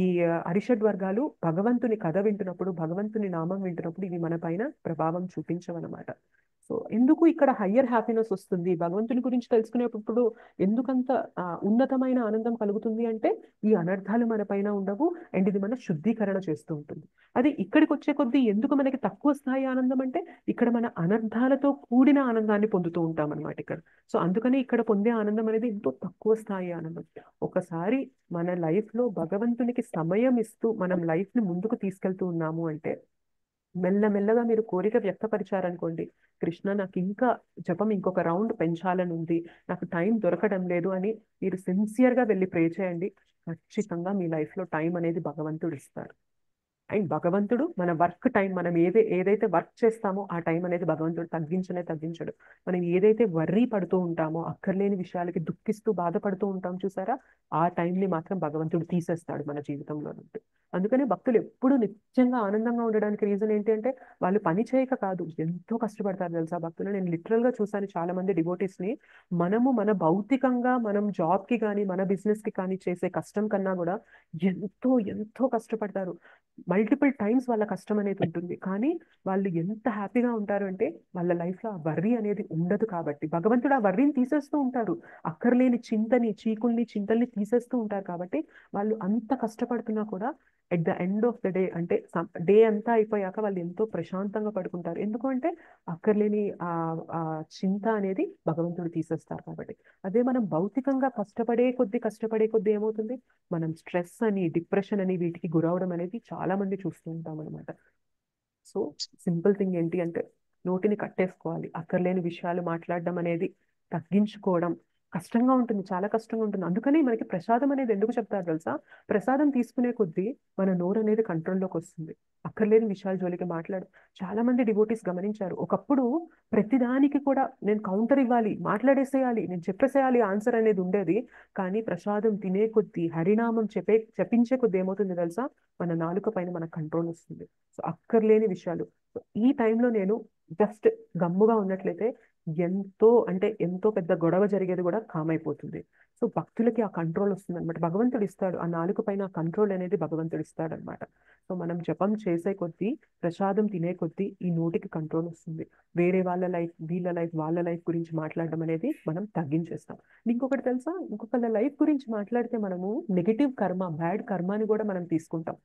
ఈ అరిషడ్ వర్గాలు భగవంతుని కథ వింటున్నప్పుడు భగవంతుని నామం వింటున్నప్పుడు ఇవి మన పైన ప్రభావం చూపించవన్నమాట. సో ఎందుకు ఇక్కడ హయ్యర్ హ్యాపీనెస్ వస్తుంది, భగవంతుని గురించి తెలుసుకునేటప్పుడు ఎందుకంత ఉన్నతమైన ఆనందం కలుగుతుంది అంటే ఈ అనర్థాలు మన పైన ఉండవు, అండ్ ఇది మన శుద్ధీకరణ చేస్తూ ఉంటుంది. అది ఇక్కడికి వచ్చే కొద్దీ ఎందుకు మనకి తక్కువ స్థాయి ఆనందం అంటే ఇక్కడ మన అనర్థాలతో కూడిన ఆనందాన్ని పొందుతూ ఉంటాం అనమాట ఇక్కడ. సో అందుకని ఇక్కడ పొందే ఆనందం అనేది ఎంతో తక్కువ స్థాయి ఆనందం. ఒకసారి మన లైఫ్ లో భగవంతునికి సమయం ఇస్తూ మనం లైఫ్ ని ముందుకు తీసుకెళ్తూ ఉన్నాము అంటే మెల్లమెల్లగా మీరు కోరిక వ్యక్తపరిచారనుకోండి, కృష్ణ నాకు ఇంకా జపం ఇంకొక రౌండ్ పెంచాలని ఉంది, నాకు టైం దొరకడం లేదు అని మీరు సిన్సియర్గా వెళ్ళి ప్రే చేయండి, ఖచ్చితంగా మీ లైఫ్లో టైం అనేది భగవంతుడు ఇస్తారు. అండ్ భగవంతుడు మన వర్క్ టైం, మనం ఏదైతే వర్క్ చేస్తామో ఆ టైం అనేది భగవంతుడు తగ్గించడు. మనం ఏదైతే వర్రీ పడుతూ ఉంటామో అక్కర్లేని విషయాలకి దుఃఖిస్తూ బాధపడుతూ ఉంటాం చూసారా, ఆ టైంని మాత్రం భగవంతుడు తీసేస్తాడు మన జీవితంలో నుండి. అందుకనే భక్తులు ఎప్పుడు నిత్యంగా ఆనందంగా ఉండడానికి రీజన్ ఏంటి అంటే వాళ్ళు పని చేయక కాదు, ఎంతో కష్టపడతారు తెలుసా భక్తులు. నేను లిటరల్ గా చూసాను చాలా మంది డివోటీస్ ని, మన భౌతికంగా మనం జాబ్ కి కానీ మన బిజినెస్ కి కానీ చేసే కష్టం కన్నా కూడా ఎంతో ఎంతో కష్టపడతారు. మల్టిపుల్ టైమ్స్ వాళ్ళ కష్టం అనేది ఉంటుంది, కానీ వాళ్ళు ఎంత హ్యాపీగా ఉంటారు అంటే వాళ్ళ లైఫ్ లో ఆ వర్రీ అనేది ఉండదు కాబట్టి భగవంతుడు ఆ వర్రీని తీసేస్తూ ఉంటారు, అక్కర్లేని చింతల్ని తీసేస్తూ ఉంటారు కాబట్టి వాళ్ళు అంత కష్టపడుతున్నా కూడా at the end of the day అంటే డే అంతా అయిపోయాక వాళ్ళు ఎంతో ప్రశాంతంగా పడుకుంటారు. ఎందుకంటే అక్కర్లేని ఆ చింత అనేది భగవంతుడు తీసేస్తారు కాబట్టి. అదే మనం భౌతికంగా కష్టపడే కొద్దీ ఏమవుతుంది, మనం స్ట్రెస్ అని డిప్రెషన్ అని వీటికి గురవడం అనేది చాలా మంది చూస్తూ ఉంటాం అనమాట. సో సింపుల్ థింగ్ ఏంటి అంటే నోటిని కట్టేసుకోవాలి, అక్కర్లేని విషయాలు మాట్లాడడం అనేది తగ్గించుకోవడం. కష్టంగా ఉంటుంది, చాలా కష్టంగా ఉంటుంది. అందుకని మనకి ప్రసాదం అనేది ఎందుకు చెప్తారు తెలుసా, ప్రసాదం తీసుకునే కొద్దీ మన నోరు అనేది కంట్రోల్లోకి వస్తుంది, అక్కర్లేని విషయాల జోలికి మాట్లాడు. చాలా మంది డివోటీస్ గమనించారు, ఒకప్పుడు ప్రతిదానికి కూడా నేను కౌంటర్ ఇవ్వాలి, మాట్లాడేసేయాలి, నేను చెప్పేసేయాలి ఆన్సర్ అనేది ఉండేది. కానీ ప్రసాదం తినే కొద్దీ హరినామం చెప్పించే కొద్దీ ఏమవుతుంది తెలుసా, మన నాలుక పైన మన కంట్రోల్ వస్తుంది. సో అక్కర్లేని విషయాలు, సో ఈ టైంలో నేను జస్ట్ గమ్ముగా ఉన్నట్లయితే ఎంతో పెద్ద గొడవ జరిగేది కూడా కామైపోతుంది. సో భక్తులకి ఆ కంట్రోల్ వస్తుంది అనమాట, భగవంతుడు ఇస్తాడు ఆ నాలుక పైన కంట్రోల్ అనేది భగవంతుడు ఇస్తాడు అనమాట. సో మనం జపం చేసే కొద్దీ ప్రసాదం తినే కొద్దీ ఈ నోటికి కంట్రోల్ వస్తుంది, వేరే వాళ్ళ లైఫ్ వాళ్ళ లైఫ్ గురించి మాట్లాడడం అనేది మనం తగ్గించేస్తాం. ఇంకొకటి తెలుసా, ఇంకొకళ్ళ లైఫ్ గురించి మాట్లాడితే మనము నెగటివ్ కర్మ బ్యాడ్ కర్మాని కూడా మనం తీసుకుంటాం.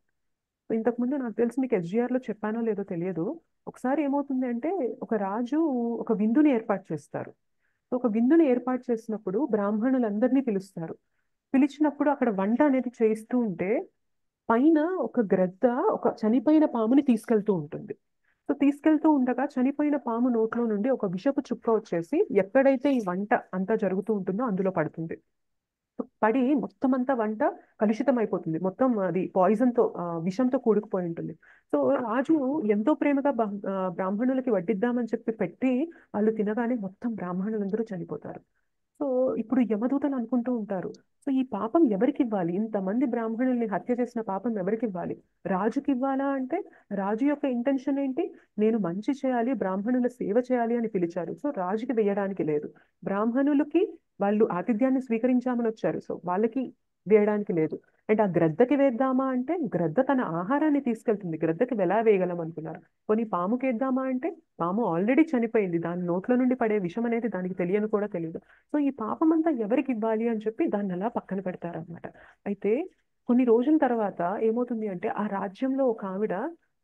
ఇంతకుముందు నాకు తెలిసి మీకు SGR లో చెప్పానో లేదో తెలియదు, ఒకసారి ఏమవుతుంది అంటే ఒక రాజు ఒక విందుని ఏర్పాటు చేస్తారు. ఒక విందుని ఏర్పాటు చేసినప్పుడు బ్రాహ్మణులందరినీ పిలిచినప్పుడు అక్కడ వంట అనేది చేయిస్తూ ఉంటే పైన ఒక గ్రద్ద ఒక చనిపోయిన పాముని తీసుకెళ్తూ ఉంటుంది. సో సో తీసుకెళ్తూ ఉండగా చనిపోయిన పాము నోట్లో నుండి ఒక విషపు చుక్క వచ్చేసి ఎక్కడైతే ఈ వంట అంతా జరుగుతూ ఉంటుందో అందులో పడుతుంది. పడి మొత్తం అంతా వంట కలుషితం అయిపోతుంది. మొత్తం అది పాయిజన్ తో విషంతో కూడుకుపోయి ఉంటుంది. సో రాజు ఎంతో ప్రేమగా బ్రాహ్మణులకి వడ్డిద్దామని చెప్పి పెట్టి వాళ్ళు తినగానే మొత్తం బ్రాహ్మణులందరూ చనిపోతారు. సో ఇప్పుడు యమదూతలు అనుకుంటూ ఉంటారు, సో ఈ పాపం ఎవరికి ఇవ్వాలి? ఇంతమంది బ్రాహ్మణుల్ని హత్య చేసిన పాపం ఎవరికి ఇవ్వాలి? రాజుకి ఇవ్వాలా అంటే రాజు యొక్క ఇంటెన్షన్ ఏంటి? నేను మంచి చేయాలి, బ్రాహ్మణుల సేవ చేయాలి అని పిలిచారు. సో రాజుకి వేయడానికి లేదు. బ్రాహ్మణులకి వాళ్ళు ఆతిథ్యాన్ని స్వీకరించామని వచ్చారు, సో వాళ్ళకి వేయడానికి లేదు. అండ్ ఆ గ్రద్దకి వేద్దామా అంటే గ్రద్ద తన ఆహారాన్ని తీసుకెళ్తుంది, గ్రద్దకి ఎలా వేయగలం అనుకున్నారు. కొన్ని పాముకి వేద్దామా అంటే పాము ఆల్రెడీ చనిపోయింది, దాని నోట్లో నుండి పడే విషం అనేది దానికి తెలియని కూడా తెలియదు. సో ఈ పాపం అంతా ఎవరికి ఇవ్వాలి అని చెప్పి దాన్ని అలా పక్కన పెడతారనమాట. అయితే కొన్ని రోజుల తర్వాత ఏమవుతుంది అంటే ఆ రాజ్యంలో ఒక ఆవిడ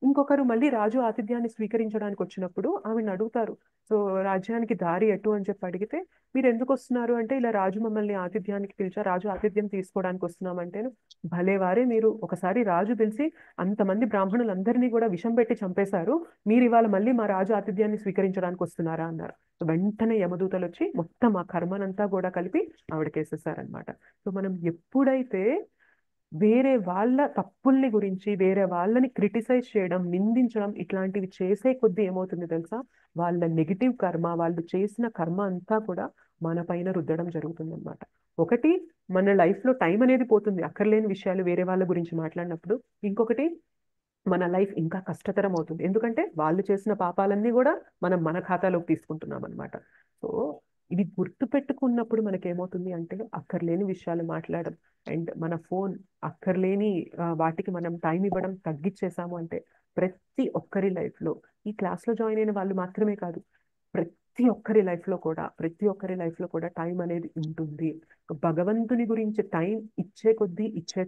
ఇంకొకరు మళ్ళీ రాజు ఆతిథ్యాన్ని స్వీకరించడానికి వచ్చినప్పుడు ఆవిడని అడుగుతారు, సో రాజ్యానికి దారి ఎటు అని చెప్పి అడిగితే, మీరు ఎందుకు వస్తున్నారు అంటే ఇలా రాజు మమ్మల్ని ఆతిథ్యానికి పిలిచారు, రాజు ఆతిథ్యం తీసుకోవడానికి వస్తున్నామంటే, భలే వారే మీరు, ఒకసారి రాజు పిలిచి అంతమంది బ్రాహ్మణులందరినీ కూడా విషం పెట్టి చంపేశారు, మీరు ఇవాళ మళ్ళీ మా రాజు ఆతిథ్యాన్ని స్వీకరించడానికి వస్తున్నారా అన్నారు. వెంటనే యమదూతలు వచ్చి మొత్తం ఆ కర్మనంతా కూడా కలిపి ఆవిడకేసేసారనమాట. సో మనం ఎప్పుడైతే వేరే వాళ్ళ తప్పుల్ని గురించి వేరే వాళ్ళని క్రిటిసైజ్ చేయడం, నిందించడం ఇట్లాంటివి చేసే కొద్దీ ఏమవుతుంది తెలుసా, వాళ్ళ నెగిటివ్ కర్మ, వాళ్ళు చేసిన కర్మ అంతా కూడా మన పైన రుద్దడం జరుగుతుంది అనమాట. ఒకటి, మన లైఫ్ లో టైం అనేది పోతుంది అక్కర్లేని విషయాలు వేరే వాళ్ళ గురించి మాట్లాడినప్పుడు. ఇంకొకటి, మన లైఫ్ ఇంకా కష్టతరం అవుతుంది, ఎందుకంటే వాళ్ళు చేసిన పాపాలన్నీ కూడా మనం మన ఖాతాలోకి తీసుకుంటున్నాం అనమాట. సో ఇది గుర్తు పెట్టుకున్నప్పుడు మనకేమవుతుంది అంటే అక్కర్లేని విషయాలు మాట్లాడడం అండ్ మన ఫోన్ అక్కర్లేని వాటికి మనం టైం ఇవ్వడం తగ్గించేసాము అంటే ప్రతి ఒక్కరి లైఫ్లో, ఈ క్లాస్లో జాయిన్ అయిన వాళ్ళు మాత్రమే కాదు, ప్రతి ఒక్కరి లైఫ్లో కూడా టైం అనేది ఉంటుంది. భగవంతుని గురించి టైం ఇచ్చే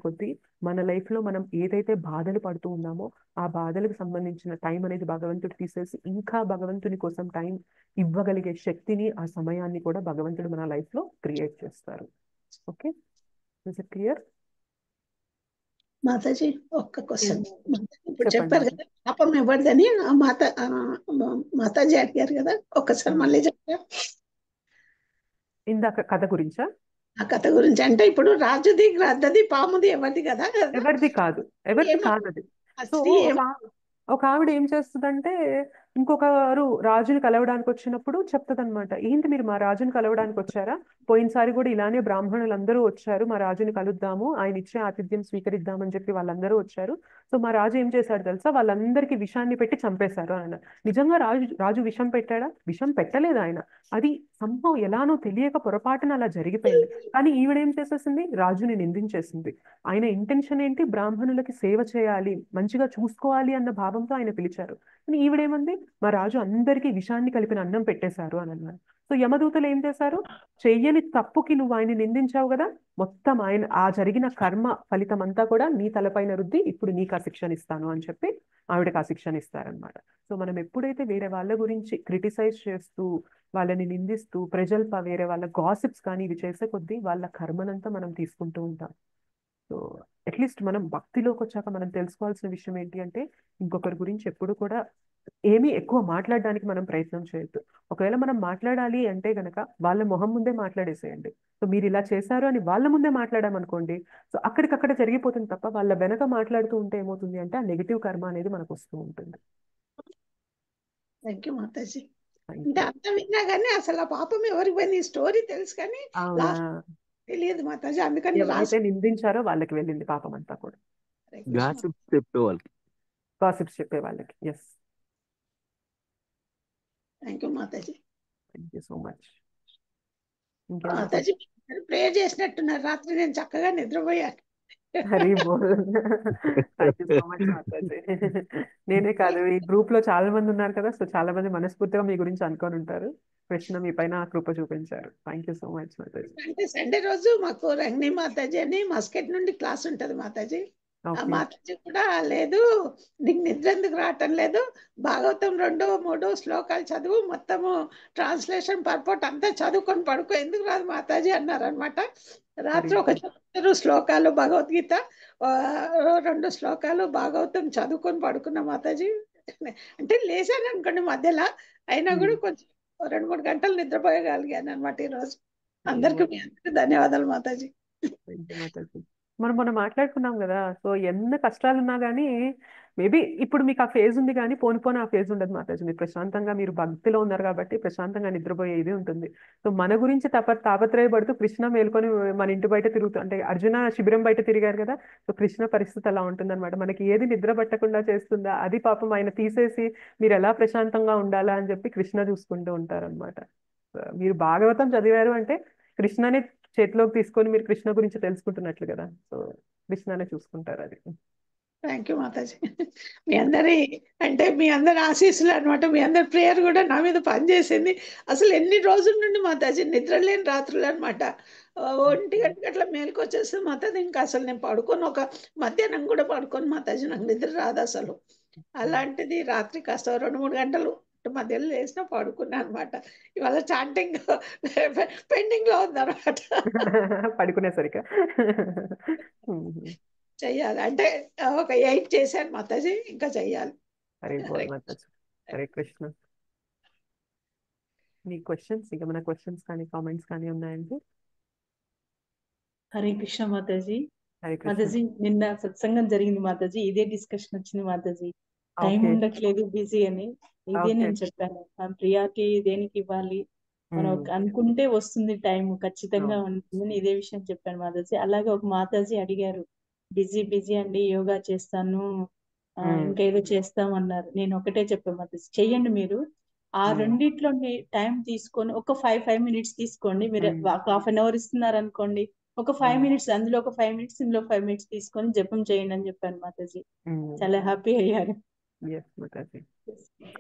కొద్దీ మన లైఫ్లో మనం ఏదైతే బాధలు పడుతూ ఉన్నామో ఆ బాధలకు సంబంధించిన టైం అనేది భగవంతుడు తీసేసి ఇంకా భగవంతుని కోసం టైం ఇవ్వగలిగే శక్తిని, ఆ సమయాన్ని కూడా భగవంతుడు మన లైఫ్లో క్రియేట్ చేస్తారు. Okay, is it clear? Mataji ఒక్క క్వశ్చన్. ఇప్పుడు చెప్పండి. చెప్పారు కదా పాపం ఇవ్వడదని మాతాజీ అడిగారు కదా, ఒక్కసారి మళ్ళీ చెప్తారు ఇందాక కథ గురించా? ఆ కథ గురించి. అంటే ఇప్పుడు రాజుది గ్రద్దది పాముది ఎవరిది కదా, ఎవరిది కాదు అది. ఆ సో స్త్రీ ఒక ఆవిడ ఏం చేస్తుందంటే ఇంకొకరు రాజుని కలవడానికి వచ్చినప్పుడు చెప్తుందన్నమాట, ఏంటి మీరు మా రాజుని కలవడానికి వచ్చారా? పోయినసారి కూడా ఇలానే బ్రాహ్మణులందరూ వచ్చారు, మా రాజుని కలుద్దాము, ఆయన ఇచ్చే ఆతిథ్యం స్వీకరిద్దామని చెప్పి వాళ్ళందరూ వచ్చారు. సో మా రాజు ఏం చేశాడు తెలుసా, వాళ్ళందరికీ విషాన్ని పెట్టి చంపేశారు ఆయన. నిజంగా రాజు విషం పెట్టాడా? విషం పెట్టలేదు ఆయన, అది సంభవం ఎలానో తెలియక పొరపాటున అలా జరిగిపోయింది. కానీ ఈవిడేం చేసేసింది, రాజుని నిందించేసింది. ఆయన ఇంటెన్షన్ ఏంటి, బ్రాహ్మణులకి సేవ చేయాలి, మంచిగా చూసుకోవాలి అన్న భావంతో ఆయన పిలిచారు. కానీ ఈవిడేమంది, మా రాజు అందరికీ విషాన్ని కలిపిన అన్నం పెట్టేశారు అని అన్నారు. సో యమదూతలు ఏం చేశారు, చెయ్యని తప్పుకి నువ్వు ఆయన నిందించావు కదా, మొత్తం ఆయన ఆ జరిగిన కర్మ ఫలితం అంతా కూడా నీ తలపైన రుద్ది ఇప్పుడు నీకు ఆ శిక్షణ ఇస్తాను అని చెప్పి ఆవిడకి ఆ శిక్షణ ఇస్తారనమాట. సో మనం ఎప్పుడైతే వేరే వాళ్ళ గురించి క్రిటిసైజ్ చేస్తూ వాళ్ళని నిందిస్తూ వేరే వాళ్ళ గాసిప్స్ కానీ ఇవి చేసే కొద్దీ వాళ్ళ కర్మనంతా మనం తీసుకుంటూ ఉంటాం. సో అట్లీస్ట్ మనం భక్తిలోకి వచ్చాక మనం తెలుసుకోవాల్సిన విషయం ఏంటి అంటే ఇంకొకరి గురించి ఎప్పుడు కూడా ఏమీ ఎక్కువ మాట్లాడడానికి మనం ప్రయత్నం చేయొద్దు. ఒకవేళ మనం మాట్లాడాలి అంటే గనక వాళ్ళ మొహం ముందే మాట్లాడేసేయండి. సో మీరు ఇలా చేశారు అని వాళ్ళ ముందే మాట్లాడామనుకోండి, సో అక్కడికక్కడ జరిగిపోతుంది తప్ప వాళ్ళ వెనక మాట్లాడుతూ ఉంటే ఏమవుతుంది అంటే ఆ నెగిటివ్ కర్మ అనేది మనకు వస్తూ ఉంటుంది. Thank you Mataji. Thank అంటే you. అంతా విన్నా కానీ అసలు ఆ పాపం ఎవరికి పోయింది స్టోరీ తెలుసు కానీ అవునా, లాస్ట్ తెలియదు మాతాజీ, అందుకని ఎవరైతే నిందించారో వాళ్ళకి వెళ్ళింది పాపం అంతా కూడా, గాసిప్స్ చెప్పే వాళ్ళకి. గాసిప్స్ చెప్పే వాళ్ళకి. Yes, thank you Mataji. Thank you so much. Mataji prayer చేసినట్టున్నారు, రాత్రి నేను చక్కగా నిద్రపోయాను. హరి బోల్. Thank you so much Mataji. నేనే కాదు, ఈ గ్రూప్ లో చాలా మంది ఉన్నారు కదా, సో చాలా మంది మనస్ఫూర్తిగా మీ గురించి అనుకొని ఉంటారు. కృష్ణ మీ పైన ఆ కృప చూపించారు. Thank you so much Mataji. అంటే సండే రోజు మాకు రంగిణి మాతాజీ అని మస్కెట్ నుండి క్లాస్ ఉంటది మాతాజీ. ఆ ఓకే, మాతాజీ కూడా లేదు నీకు నిద్ర ఎందుకు రావటం లేదు, భాగవతం 2-3 శ్లోకాలు చదువు, మొత్తము ట్రాన్స్లేషన్ పర్పోర్ట్ అంతా చదువుకొని పడుకో, ఎందుకు రాదు మాతాజీ అన్నారనమాట. రాత్రి ఒక 2 శ్లోకాలు భగవద్గీత, 2 శ్లోకాలు భాగవతం చదువుకొని పడుకున్న మాతాజీ. అంటే లేచాను అనుకోండి మధ్యలో, అయినా కూడా ఉమ్. కొంచెం 2-3 గంటలు నిద్రపోయగలిగాను అనమాట ఈరోజు. Very అందరికీ good. మీ అందరికీ ధన్యవాదాలు మాతాజీ. Thank you, Mataji. మనం మాట్లాడుకున్నాం కదా, సో ఎన్ని కష్టాలు ఉన్నా కానీ మేబీ ఇప్పుడు మీకు ఆ ఫేజ్ ఉంది కానీ పోను పోను ఆ ఫేజ్ ఉండదు మాతాజీ. మీరు ప్రశాంతంగా, మీరు భక్తిలో ఉన్నారు కాబట్టి ప్రశాంతంగా నిద్రపోయే ఇది ఉంటుంది. సో మన గురించి తాపత్రయపడుతూ కృష్ణ మేల్కొని మన ఇంటి బయట తిరుగుతూ, అంటే అర్జున శిబిరం బయట తిరిగారు కదా, సో కృష్ణ పరిస్థితి అలా ఉంటుంది అనమాట. మనకి ఏది నిద్ర పట్టకుండా చేస్తుందా అది పాపం ఆయన తీసేసి మీరు ఎలా ప్రశాంతంగా ఉండాలా అని చెప్పి కృష్ణ చూసుకుంటూ ఉంటారన్నమాట. మీరు భాగవతం చదివారు అంటే కృష్ణనే చేతిలోకి తీసుకొని మీరు కృష్ణ గురించి తెలుసుకుంటున్నట్లు కదా, సో కృష్ణనే చూసుకుంటారు అది. Thank you Mataji. మీ అందరి అంటే మీ అందరి ఆశీస్సులు అనమాట, మీ అందరి ప్రేయర్ కూడా నా మీద పనిచేసింది. అసలు ఎన్ని రోజుల నుండి మాతాజీ నిద్ర లేని రాత్రులు అనమాట. 1 గంటకి అట్లా మేలుకు వచ్చేస్తే మాతాజీ ఇంకా అసలు నేను పడుకొని ఒక మధ్యాహ్నం కూడా పడుకొని మాతాజీ నాకు నిద్ర రాదు అసలు. అలాంటిది రాత్రి కాస్త 2-3 గంటలు మధ్యలో లేసిన పడుకున్నా అనమాట. ఇవాళ చాంటింగ్ పెండింగ్ లో ఉందన్నమాట. పడుకునేసరిక చెయ్యాలి అంటే ఒక 8 చేశాను మాతాజీ, ఇంకా చెయ్యాలి. హరే బోల్ మాతాజీ. హరే కృష్ణ. మీ క్వశ్చన్స్, ఇంకా మన క్వశ్చన్స్ కానీ కామెంట్స్ కానీ ఉన్నాయండి? హరే కృష్ణ మాతాజీ. హరే కృష్ణ. మాతాజీ నిన్న సత్సంగం జరిగింది మాతాజీ, ఇదే డిస్కషన్ వచ్చింది మాతాజీ. Time okay. ఉండట్లేదు, బిజీ అని. ఇదే ఓకే. నేను చెప్పాను, ప్రియారిటీ దేనికి ఇవ్వాలి, మనం అనుకుంటే వస్తుంది టైం, ఖచ్చితంగా ఉంటుందని ఇదే విషయం చెప్పాను మాతాజీ. అలాగే ఒక మాతాజీ అడిగారు, బిజీ అండి, యోగా చేస్తాను, ఇంకేదో చేస్తామన్నారు. నేను ఒకటే చెప్పాను మాతాజీ, చెయ్యండి మీరు. ఆ రెండిట్లో టైం తీసుకొని ఒక 5 మినిట్స్ తీసుకోండి. మీరు హాఫ్ అన్ అవర్ ఇస్తున్నారు అనుకోండి, ఒక 5 మినిట్స్, అందులో ఒక 5 మినిట్స్, ఇందులో 5 మినిట్స్ తీసుకొని జపం చేయండి అని చెప్పాను మాతాజీ. చాలా హ్యాపీ అయ్యారు. Yes, మాతాజీ.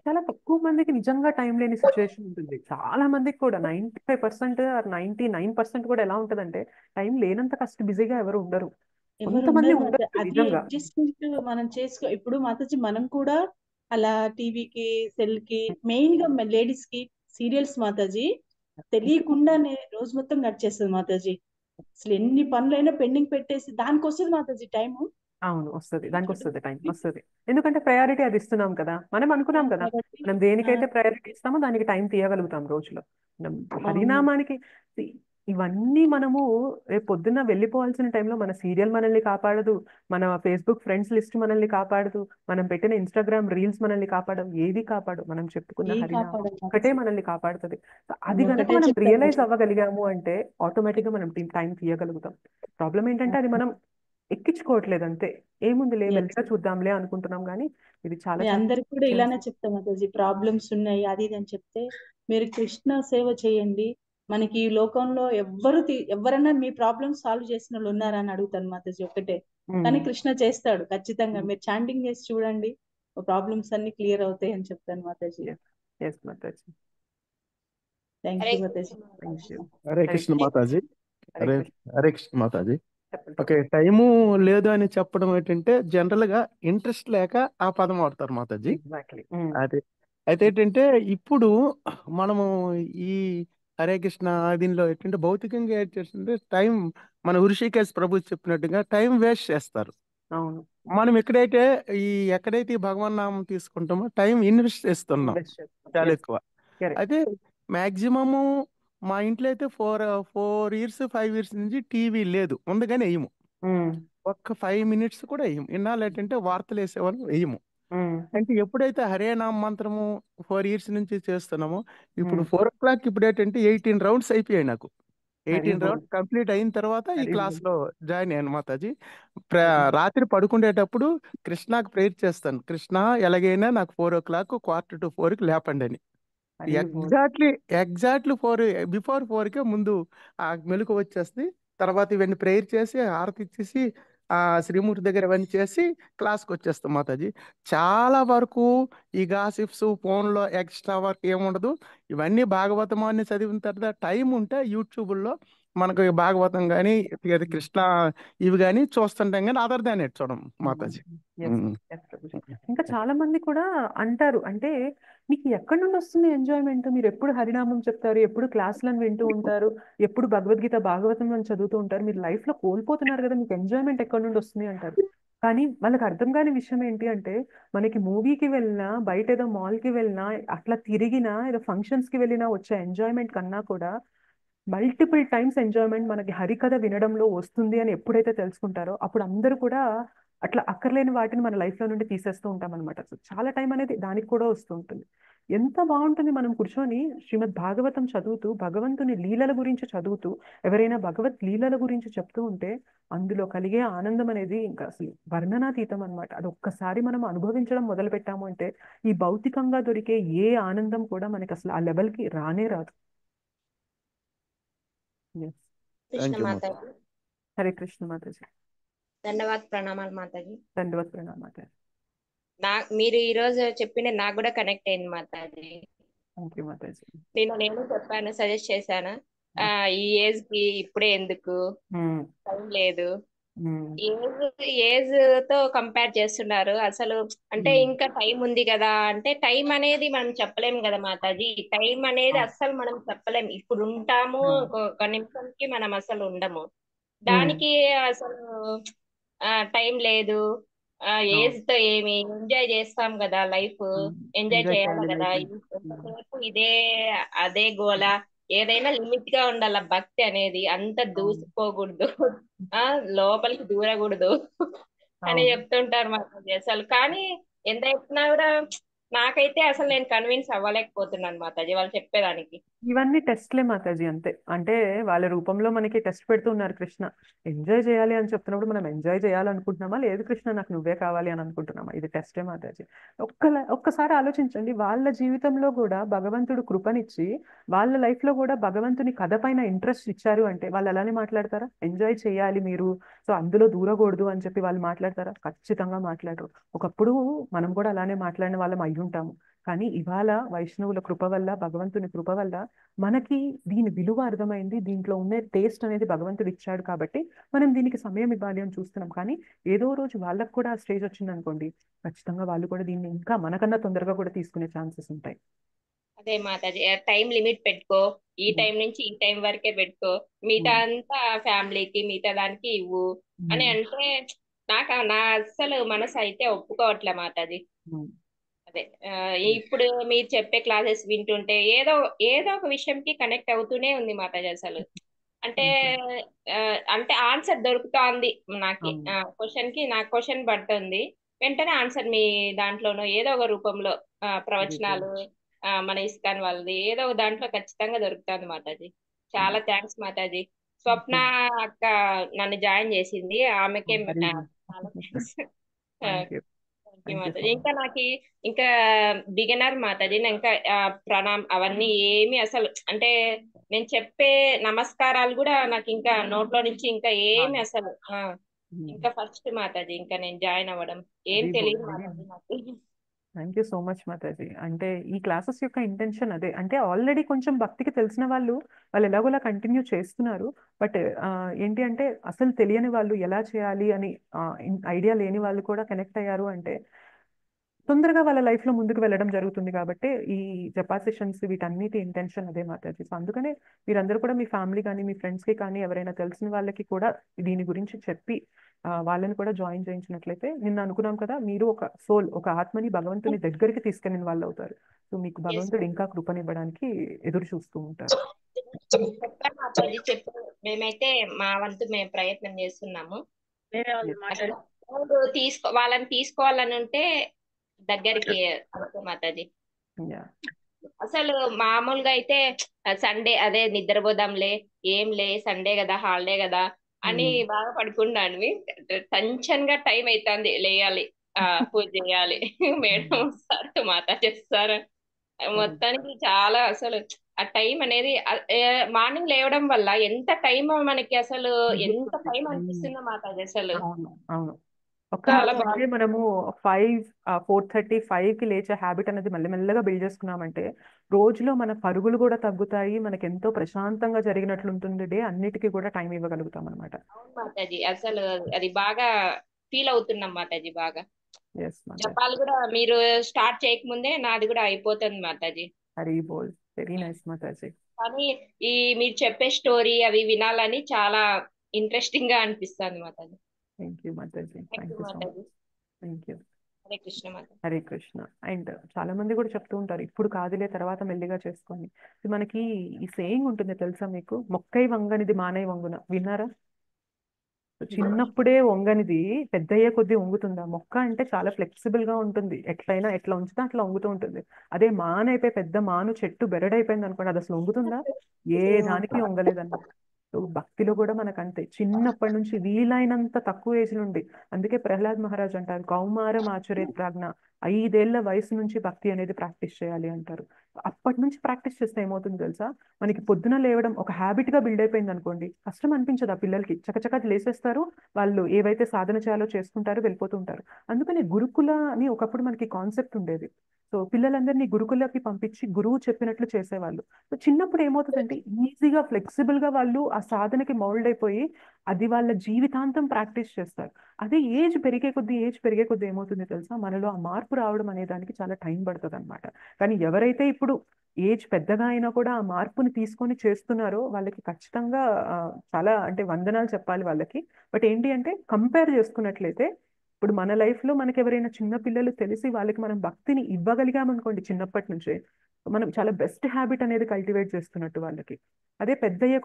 చాలా తక్కువ మందికి నిజంగా టైం లేని సిచ్యువేషన్ ఉంటుంది. చాలా మందికి కూడా 95% ఆర్ 99% కూడా ఎలా ఉంటదంటే టైం లేనంత బిజీగా ఎవరు ఉండరు. ఎవరు కొంతమంది ఉండరు ఉండరు మాతాజీ. అది నిజంగా. అడ్జస్ట్మెంట్ మనం చేసుకో. ఇప్పుడు మాతాజీ మనం కూడా అలా టీవీకి, సెల్ కి, మెయిన్ గా లేడీస్ కి సీరియల్స్ మాతాజీ తెలియకుండానే రోజు మొత్తం గడిచేస్తుంది మాతాజీ. అసలు ఎన్ని పనులైనా పెండింగ్ పెట్టేసి దానికి వస్తుంది మాతాజీ టైము. అవును, వస్తుంది, దానికి వస్తుంది, టైం వస్తుంది. ఎందుకంటే ప్రయారిటీ అది ఇస్తున్నాం కదా, మనం అనుకున్నాం కదా, కాబట్టి మనం దేనికైతే ప్రయారిటీ ఇస్తామో దానికి టైం తీయగలుగుతాం రోజులో. మనం అవును. హరినామానికి ఇవన్నీ మనము రేపు పొద్దున్న వెళ్ళిపోవాల్సిన టైంలో మన సీరియల్ మనల్ని కాపాడదు, మన ఫేస్బుక్ ఫ్రెండ్స్ లిస్ట్ మనల్ని కాపాడదు, మనం పెట్టిన ఇన్స్టాగ్రామ్ రీల్స్ మనల్ని కాపాడవు, ఏది కాపాడు. మనం చెప్పుకున్న ఏ హరినామం కాపాడాలి ఒకటే మాతాజీ. మనల్ని కాపాడుతుంది. సో అది నేను కనుక ఒకటే మనం చెప్పాను రియలైజ్ మాతాజీ. అవ్వగలిగాము అంటే ఆటోమేటిక్గా మనం టైం తీయగలుగుతాం. ప్రాబ్లం ఏంటంటే అది మనం ఎక్కించుకోవట్లేదు అంతే. ఏముందిలే, Yes. మెల్లిగా చూద్దాంలే అనుకుంటున్నాం కానీ ఇది చాలా నేను చాలా అందరికి కూడా ఇలానే patience. చెప్తాను మాతాజీ, ప్రాబ్లమ్స్ ఉన్నాయి అది ఇది అని చెప్తే, మీరు కృష్ణ సేవ చేయండి. మనకి ఈ లోకంలో ఎవరైనా మీ ప్రాబ్లమ్స్ సాల్వ్ చేసిన వాళ్ళు ఉన్నారా అని అడుగుతాను మాతాజీ ఒకటే. కానీ కృష్ణ చేస్తాడు ఖచ్చితంగా. మీరు చాంటింగ్ చేసి చూడండి, ప్రాబ్లమ్స్ అన్ని క్లియర్ అవుతాయి అని చెప్తాను Mataji. Yes Mataji. Thank you Mataji. Thank you. Hare Krishna Mataji. Hare Hare Krishna. Hare Krishna Mataji. చెప్పండి. ఓకే, టైము లేదు అని చెప్పడం ఏంటంటే జనరల్ గా ఇంట్రెస్ట్ లేక ఆ పదం వాడతారు మాతాజీ. ఎగ్జాక్ట్లీ. అదే అయితే ఏంటంటే ఇప్పుడు మనము ఈ హరే కృష్ణ దీనిలో ఏంటంటే భౌతికంగా ఏం చేస్తుంటే టైం, మన హృషికేశ్ ప్రభు చెప్పినట్టుగా టైం వేస్ట్ చేస్తారు. అవును. మనం ఎక్కడైతే ఈ భగవన్ నామం తీసుకుంటామో టైం ఇన్వెస్ట్ చేస్తున్నాం Best చేస్తాం. చాలా Yes, ఎక్కువ. correct. అయితే మాక్సిమము మా ఇంట్లో అయితే 4 ఇయర్స్ 5 ఇయర్స్ నుంచి టీవీ లేదు, ఉంది కానీ వేయము. ఒక్క 5 మినిట్స్ కూడా వేయము. ఇన్నాళ్ళు ఏంటంటే వార్తలు వేసేవాళ్ళు వేయము. అంటే ఎప్పుడైతే హరే నామ మంత్రము 4 ఇయర్స్ నుంచి చేస్తున్నామో ఇప్పుడు 4 o'clock ఇప్పుడు ఏంటంటే 18 రౌండ్స్ అయిపోయాయి నాకు. హరి 18 బోల్. రౌండ్స్ కంప్లీట్ అయిన తర్వాత ఈ హరి క్లాస్ బోల్. లో జాయిన్ అయ్యాను మాతాజీ. రాత్రి పడుకునేటప్పుడు కృష్ణాకు ప్రేయర్ చేస్తాను, కృష్ణ ఎలాగైనా నాకు 4 o'clock 3:45కి లేపండి అని. హరి బోల్. ఎగ్జాక్ట్లీ 4 బిఫోర్ 4కే ముందు ఆ మెలకు వచ్చేస్తుంది. తర్వాత ఇవన్నీ ప్రేయర్ చేసి హారతి ఇచ్చేసి ఆ శ్రీమూర్తి దగ్గర ఇవన్నీ చేసి క్లాస్కి వచ్చేస్తాం మాతాజీ. చాలా వరకు ఈ గాసిప్స్ ఫోన్లో ఎక్స్ట్రా వర్క్ ఏముండదు. ఇవన్నీ భాగవతం అని చదివిన తర్వాత టైం ఉంటే యూట్యూబ్లో మనకు భాగవతం కానీ కృష్ణ ఇవి కానీ చూస్తుంటాం, కానీ అదర్ దాన్ ఇట్ చూడం మాతాజీ. Yes, yes, Prabhuji. ఇంకా చాలా మంది కూడా అంటారు, అంటే మీకు ఎక్కడి నుండి వస్తుంది ఎంజాయ్మెంట్, మీరు ఎప్పుడు హరినామం చెప్తారు, ఎప్పుడు క్లాసులను వింటూ ఉంటారు, ఎప్పుడు భగవద్గీత భాగవతం అని చదువుతూ ఉంటారు, మీరు లైఫ్ లో కోల్పోతున్నారు కదా, మీకు ఎంజాయ్మెంట్ ఎక్కడి నుండి వస్తుంది అంటారు. కానీ వాళ్ళకి అర్థం కాని విషయం ఏంటి అంటే మనకి మూవీకి వెళ్ళినా బయట ఏదో మాల్కి వెళ్ళినా అట్లా తిరిగినా ఏదో ఫంక్షన్స్కి వెళ్ళినా వచ్చే ఎంజాయ్మెంట్ కన్నా కూడా మల్టిపుల్ టైమ్స్ ఎంజాయ్మెంట్ మనకి హరికథ వినడంలో వస్తుంది అని ఎప్పుడైతే తెలుసుకుంటారో అప్పుడు అందరూ కూడా అట్లా అక్కర్లేని వాటిని మన లైఫ్లో నుండి తీసేస్తూ ఉంటాం అనమాట. సో చాలా టైం అనేది దానికి కూడా వస్తూ ఉంటుంది. ఎంత బాగుంటుంది మనం కూర్చొని శ్రీమద్ భాగవతం చదువుతూ భగవంతుని లీలల గురించి చదువుతూ ఎవరైనా భగవత్ లీలల గురించి చెప్తూ ఉంటే అందులో కలిగే ఆనందం అనేది ఇంకా అసలు వర్ణనాతీతం అనమాట. అది ఒక్కసారి మనం అనుభవించడం మొదలు పెట్టాము అంటే ఈ భౌతికంగా దొరికే ఏ ఆనందం కూడా మనకి అసలు ఆ లెవెల్కి రానే రాదు. Yes. Krishna thank you Mataji. Mataji. Hare Krishna Mataji. ధన్యవాద ప్రణామాలు మాతాజీ. దండవత్ ప్రణామ మాతాజీ. మీరు ఈ రోజు చెప్పింది నాకు కూడా కనెక్ట్ అయింది మాతాజీ. Thank you Mataji. నేను చెప్పాను, సజెస్ట్ చేశాను. ఈ ఏజ్ కి ఇప్పుడే ఎందుకు, మ్మ్. టైం లేదు. మ్మ్. ఏజ్ తో కంపేర్ చేస్తున్నారు అసలు. అంటే మ్మ్. ఇంకా టైం ఉంది కదా అంటే టైం అనేది మనం చెప్పలేం కదా మాతాజీ. టైం అనేది అస్సలు మనం చెప్పలేం. ఇప్పుడు ఉంటాము, ఒక నిమిషంకి మనం అసలు ఉండము. దానికి అసలు టైం లేదు. ఏజ్ తో ఏమి ఎంజాయ్ చేస్తాం కదా లైఫ్, ఎంజాయ్ ఎంజాయ్ చేయాలి చేయాలి కదా. లైఫ్. ఎంతసేపు అదే గోల. ఏదైనా లిమిట్ గా ఉండాల. భక్తి అనేది అంత దూసిపోకూడదు, లోపలికి దూరకూడదు అని అవును. చెప్తుంటారు మాకు అసలు. కానీ ఎంత చెప్పినా కూడా నాకైతే అసలు నేను కన్విన్స్ అవ్వలేకపోతున్నాను మాతాజీ వాళ్ళు చెప్పేదానికి. ఇవన్నీ టెస్ట్లే మాతాజీ, అంతే. అంటే వాళ్ళ రూపంలో మనకి టెస్ట్ పెడుతున్నారు కృష్ణ. ఎంజాయ్ చేయాలి అని చెప్తున్నప్పుడు మనం ఎంజాయ్ చేయాలనుకుంటున్నామా, లేదు కృష్ణ నాకు నువ్వే కావాలి అని అనుకుంటున్నామా? ఇది టెస్టే మాతాజీ. ఒక్కసారి ఆలోచించండి, వాళ్ళ జీవితంలో కూడా భగవంతుడు కృపనిచ్చి వాళ్ళ లైఫ్ లో కూడా భగవంతుని కథ పైన ఇంట్రెస్ట్ ఇచ్చారు అంటే వాళ్ళు అలానే మాట్లాడతారా? ఎంజాయ్ చేయాలి మీరు, సో అందులో దూరకూడదు అని చెప్పి వాళ్ళు మాట్లాడతారా? ఖచ్చితంగా మాట్లాడరు. ఒకప్పుడు మనం కూడా అలానే మాట్లాడిన వాళ్ళం అయి ఉంటాము. కానీ ఇవాళ వైష్ణవుల కృప వల్ల, భగవంతుని కృప వల్ల మనకి దీని విలువ అర్థమైంది. దీంట్లో ఉన్న టేస్ట్ అనేది భగవంతుడు ఇచ్చాడు కాబట్టి మనం దీనికి సమయం ఇవ్వాలి అని చూస్తున్నాం. కానీ ఏదో రోజు వాళ్ళకు కూడా ఆ స్టేజ్ వచ్చింది అనుకోండి, ఖచ్చితంగా వాళ్ళు కూడా దీన్ని ఇంకా మనకన్నా తొందరగా కూడా తీసుకునే ఛాన్సెస్ ఉంటాయి. అదే మాతాజీ, టైం లిమిట్ పెట్టుకో. ఈ టైం నుంచి ఈ టైం వరకే పెట్టుకో, మిగతా అంతా ఫ్యామిలీకి, మిగతా దానికి ఇవ్వు అని అంటే నా అస్సలు మనసు అయితే ఒప్పుకోవట్లే మాతాజీ. అదే ఇప్పుడు మీరు చెప్పే క్లాసెస్ వింటుంటే ఏదో ఏదో ఒక విషయంకి కనెక్ట్ అవుతూనే ఉంది మాతాజీ అసలు. అంటే అంటే ఆన్సర్ దొరుకుతోంది నాకు. క్వశ్చన్ కి నాకు క్వశ్చన్ పడుతుంది, వెంటనే ఆన్సర్ మీ దాంట్లోనో ఏదో ఒక రూపంలో ప్రవచనాలు, మన ఇస్కాన్ వాళ్ళది ఏదో ఒక దాంట్లో ఖచ్చితంగా దొరుకుతుంది మాతాజీ. చాలా థ్యాంక్స్ మాతాజీ. స్వప్న అక్క నన్ను జాయిన్ చేసింది, ఆమెకే చాలా థ్యాంక్స్. మాతాజీ ఇంకా నాకు ఇంకా బిగినర్ మాతాజీ. ఇంకా ప్రణామ్ అవన్నీ ఏమి అసలు అంటే నేను చెప్పే నమస్కారాలు కూడా నాకు ఇంకా నోట్లో నుంచి ఇంకా ఏమి అసలు ఇంకా ఫస్ట్ మాతాజీ ఇంకా నేను జాయిన్ అవ్వడం ఏం తెలియదు మాతాజీ నాకు. Thank you so much Mataji. అంటే ఈ క్లాసెస్ యొక్క ఇంటెన్షన్ అదే. అంటే ఆల్రెడీ కొంచెం భక్తికి తెలిసిన వాళ్ళు ఎలాగోలా కంటిన్యూ చేస్తున్నారు. బట్ ఏంటి అంటే అసలు తెలియని వాళ్ళు, ఎలా చేయాలి అని ఐడియా లేని వాళ్ళు కూడా కనెక్ట్ అయ్యారు అంటే తొందరగా వాళ్ళ లైఫ్ లో ముందుకు వెళ్ళడం జరుగుతుంది. కాబట్టి ఈ జపా సెషన్స్ వీటన్నిటి ఇంటెన్షన్ అదే మాతాజీ. సో అందుకనే మీరందరూ కూడా మీ ఫ్యామిలీ కానీ మీ ఫ్రెండ్స్ కి కానీ ఎవరైనా తెలిసిన వాళ్ళకి కూడా దీని గురించి చెప్పి వాళ్ళని కూడా జాయిన్ చేయించినట్లయితే, నిన్న అనుకున్నాం కదా, మీరు ఒక సోల్, ఒక ఆత్మని భగవంతుని దగ్గరికి తీసుకెళ్ళిన వాళ్ళు అవుతారు. సో మీకు భగవంతుడు ఇంకా కృపనివ్వడానికి ఎదురు చూస్తూ ఉంటారు. చెప్పాను మాతాజీ, చెప్పాను. మేమైతే మా వంతు మేము ప్రయత్నం చేస్తున్నాము. వాళ్ళని తీసుకోవాలని ఉంటే దగ్గరికి మాతాజీ. అసలు మామూలుగా అయితే సండే అదే నిద్రపోదాంలే, ఏంలే సండే కదా, హాలిడే కదా అని బాగా పడుకున్నాను. టెన్షన్ గా టైం అవుతుంది, లేయాలి, పూజ చేయాలి, మేడం వస్తారు, మాతాజీ చేస్తారు. మొత్తానికి చాలా అసలు ఆ టైం అనేది మార్నింగ్ లేవడం వల్ల ఎంత టైం మనకి అసలు ఎంత టైం అనిపిస్తుందో మాతాజీ అసలు. అవును. చాలా అంటే మనము 4:30, 5కి లేచే హ్యాబిట్ అనేది మెల్లమెల్లగా బిల్డ్ చేసుకున్నామంటే రోజులో మన పరుగులు కూడా తగ్గుతాయి. మనకి ఎంతో ప్రశాంతంగా జరిగినట్లు ఉంటుంది డే. అన్నిటికీ కూడా టైం ఇవ్వగలుగుతాం అనమాట. అవును మాతాజీ, అసలు అది బాగా ఫీల్ అవుతున్నాం మాతాజీ. బాగా జపాలు కూడా మీరు స్టార్ట్ చేయకముందే నాది కూడా అయిపోతుంది మాతాజీ. హరి బోల్. Very nice Mataji. కానీ ఈ మీరు చెప్పే స్టోరీ అవి వినాలని చాలా ఇంట్రెస్టింగ్ గా అనిపిస్తుంది Mataji. Thank you Mataji, thank thank you you so much. Mataji. Thank you. Hare Krishna Mataji. Hare Krishna. And చాలా మంది కూడా చెప్తూ ఉంటారు, ఇప్పుడు కాదులే తర్వాత మెల్లిగా చేసుకొని. ఇది మనకి ఈ సేయింగ్ ఉంటుంది తెలుసా మీకు, మొక్కై వంగనిది మానై వంగున, విన్నారా? చిన్నప్పుడే వంగనిది పెద్దయ్యే కొద్దీ వంగుతుందా? మొక్క అంటే చాలా ఫ్లెక్సిబుల్ గా ఉంటుంది, ఎట్లయినా ఎట్లా ఉంచితే అట్లా వంగుతూ ఉంటుంది. అదే మాను అయిపోయి పెద్ద మాను చెట్టు బెరడైపోయింది అనుకోండి, అది అసలు వంగుతుందా? ఏ దానికి వంగలేదన్నమాట. సో భక్తిలో కూడా మనకు అంతే, చిన్నప్పటి నుంచి వీలైనంత తక్కువ ఏజ్ నుండి. అందుకే ప్రహ్లాద్ మహారాజ్ అంటారు, కౌమారం ఆచరేత్ ప్రాజ్ఞ, 5 ఏళ్ల వయసు నుంచి భక్తి అనేది ప్రాక్టీస్ చేయాలి అంటారు. అప్పటి నుంచి ప్రాక్టీస్ చేస్తే ఏమవుతుంది తెలుసా, మనకి పొద్దున లేవడం ఒక హ్యాబిట్ గా బిల్డ్ అయిపోయింది అనుకోండి, కష్టం అనిపించదు ఆ పిల్లలకి. చకచకా లేసేస్తారు, వాళ్ళు ఏవైతే సాధన చేయాలో చేసుకుంటారో వెళ్ళిపోతూ ఉంటారు. అందుకని గురుకుల అని ఒకప్పుడు మనకి కాన్సెప్ట్ ఉండేది. సో పిల్లలందరినీ గురుకులకి పంపించి గురువు చెప్పినట్లు చేసేవాళ్ళు. సో చిన్నప్పుడు ఏమవుతుందంటే ఈజీగా ఫ్లెక్సిబుల్ గా వాళ్ళు ఆ సాధనకి మౌల్డ్ అయిపోయి అది వాళ్ళ జీవితాంతం ప్రాక్టీస్ చేస్తారు. అదే ఏజ్ పెరిగే కొద్దీ ఏమవుతుంది తెలుసా, మనలో ఆ మార్పు రావడం అనే దానికి చాలా టైం పడుతుంది అనమాట. కానీ ఎవరైతే ఇప్పుడు ఏజ్ పెద్దగా అయినా కూడా ఆ మార్పుని తీసుకొని చేస్తున్నారో వాళ్ళకి ఖచ్చితంగా చాలా అంటే వందనాలు చెప్పాలి వాళ్ళకి. బట్ ఏంటి అంటే కంపేర్ చేసుకున్నట్లయితే ఇప్పుడు మన లైఫ్ లో మనకి ఎవరైనా చిన్న పిల్లలు తెలిసి వాళ్ళకి మనం భక్తిని ఇవ్వగలిగామనుకోండి చిన్నప్పటి నుంచే, మనం చాలా బెస్ట్ హ్యాబిట్ అనేది కల్టివేట్ చేస్తున్నట్టు వాళ్ళకి. అదే పెద్దయ్యే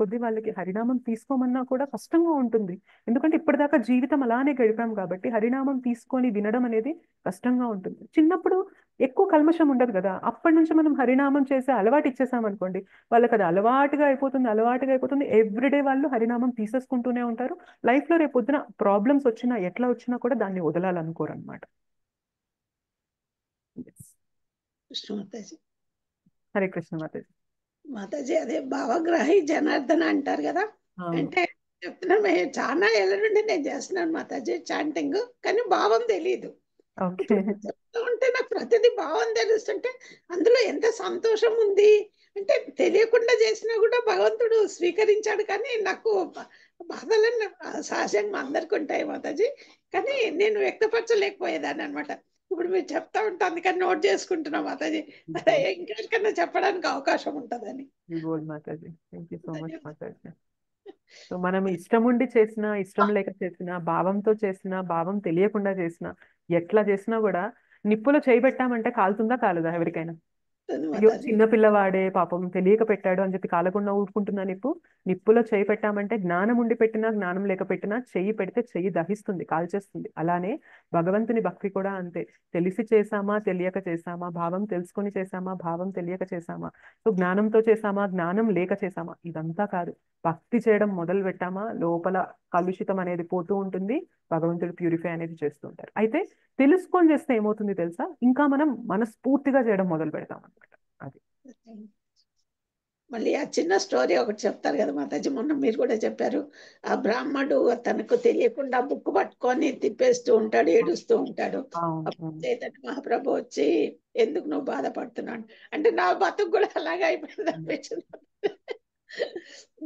కొద్దీ వాళ్ళకి హరినామం తీసుకోమన్నా కూడా కష్టంగా ఉంటుంది. ఎందుకంటే ఇప్పటిదాకా జీవితం అలానే గడిపాం కాబట్టి హరినామం తీసుకొని వినడం అనేది కష్టంగా ఉంటుంది. చిన్నప్పుడు ఎక్కువ కల్మషం ఉండదు కదా, అప్పటి నుంచి మనం హరినామం చేసే అలవాటు ఇచ్చేసాం అనుకోండి, వాళ్ళకి అది అలవాటుగా అయిపోతుంది. ఎవ్రీడే వాళ్ళు హరినామం తీసేసుకుంటూనే ఉంటారు. లైఫ్ లో రేపు పొద్దున ప్రాబ్లమ్స్ వచ్చినా ఎట్లా వచ్చినా కూడా దాన్ని వదలాలనుకోరు అనమాట. కృష్ణ మాతాజీ. హరే కృష్ణ మాతాజీ. మాతాజీ అదే భావగ్రాహి జనార్దన అంటారు కదా, అవును. అంటే చెప్తున్నా చాలా ఏళ్ళ నుండి నేను చేస్తున్నాను మాతాజీ చాంటింగ్, కానీ భావం తెలియదు. ఓకే. ఇప్పుడు చెప్తూ ఉంటే నాకు ప్రతిదీ భావం తెలుస్తుంటే అందులో ఎంత సంతోషం ఉంది అంటే, తెలియకుండా చేసినా కూడా భగవంతుడు స్వీకరించాడు. కానీ నాకు బాధలన్నీ సహజంగా అందరికి ఉంటాయి మాతాజీ, కానీ నేను వ్యక్తపరచలేకపోయేదాన్ని అనమాట. ఇప్పుడు మీరు చెప్తా ఉంటే అందుకని నోట్ చేసుకుంటున్నా మాతాజీ, ఇంకెవరికన్నా చెప్పడానికి అవకాశం ఉంటుందని. Gold Mataji, thank you so much Mataji. So మనం ఇష్టం ఉండి చేసినా ఇష్టం లేక చేసినా, భావంతో చేసినా భావం తెలియకుండా చేసినా, ఎట్లా చేసినా కూడా నిప్పులో చేయి పెట్టామంటే కాలుతుందా కాలదా ఎవరికైనా? అయ్యో మాతాజీ చిన్న పిల్లవాడే పాపం తెలియక పెట్టాడు అని చెప్పి కాలకుండా ఊరుకుంటున్నా నిప్పులో చేయి పెట్టామంటే జ్ఞానం ఉండి పెట్టినా జ్ఞానం లేక పెట్టినా చెయ్యి పెడితే చెయ్యి దహిస్తుంది, కాల్చేస్తుంది. అలానే భగవంతుని భక్తి కూడా అంతే, తెలిసి చేసామా తెలియక చేసామా, భావం తెలుసుకొని చేసామా భావం తెలియక చేసామా, సో జ్ఞానంతో చేసామా జ్ఞానం లేక చేసామా, ఇదంతా కాదు. భక్తి చేయడం మొదలు పెట్టామా లోపల కలుషితం అనేది పోతూ ఉంటుంది, భగవంతుడు ప్యూరిఫై అనేది చేస్తూ ఉంటారు. అయితే తెలుసుకొని చేస్తే ఏమవుతుంది తెలుసా, ఇంకా మనం మనస్ఫూర్తిగా చేయడం మొదలు పెడతాం అనమాట. అది మళ్ళీ ఆ చిన్న స్టోరీ ఒకటి చెప్తారు కదా మాతాజీ, మొన్న మీరు కూడా చెప్పారు. ఆ బ్రాహ్మడు తనకు తెలియకుండా బుక్ పట్టుకొని తిప్పేస్తూ ఉంటాడు, ఏడుస్తూ ఉంటాడు. అప్పుడు చైతన్య మహాప్రభు వచ్చి, ఎందుకు నువ్వు బాధపడుతున్నాడు అంటే, నా బతుకు కూడా అలాగే అయిపోయింది అనిపించింది.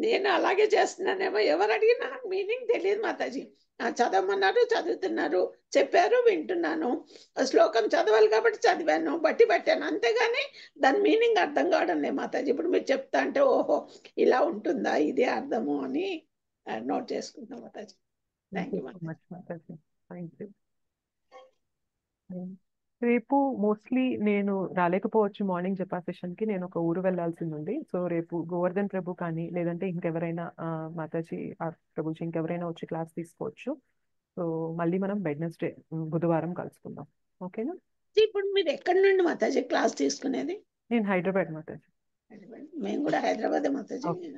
నేను అలాగే చేస్తున్నానేమో, ఎవరు అడిగినా నాకు మీనింగ్ తెలియదు మాతాజీ. చదవమన్నారు చదువుతున్నారు, చెప్పారు వింటున్నాను, శ్లోకం చదవాలి కాబట్టి చదివాను, బట్టి పట్టాను, అంతేగాని దాని మీనింగ్ అర్థం కావడం లేదు మాతాజీ. ఇప్పుడు మీరు చెప్తా అంటే ఓహో ఇలా ఉంటుందా, ఇదే అర్థము అని నోట్ చేసుకుంటాం Mataji. Thank you Mataji. Thank you. రేపు మోస్ట్లీ నేను రాలేకపోవచ్చు మార్నింగ్ జపా సెషన్ కి, నేను ఒక ఊరు వెళ్ళాల్సింది ఉంది. సో రేపు గోవర్ధన్ ప్రభు కానీ లేదంటే ఇంకెవరైనా మాతాజీ ప్రభుజీ ఇంకెవరైనా వచ్చి క్లాస్ తీసుకోవచ్చు. సో మళ్ళీ మనం వెడ్నెస్డే బుధవారం కలుసుకుందాం, ఓకేనా? ఇప్పుడు మీరు ఎక్కడి నుండి మాతాజీ క్లాస్ తీసుకునేది? నేను హైదరాబాద్ మాతాజీ. మేము కూడా హైదరాబాద్ మాతాజీ. ఓకే.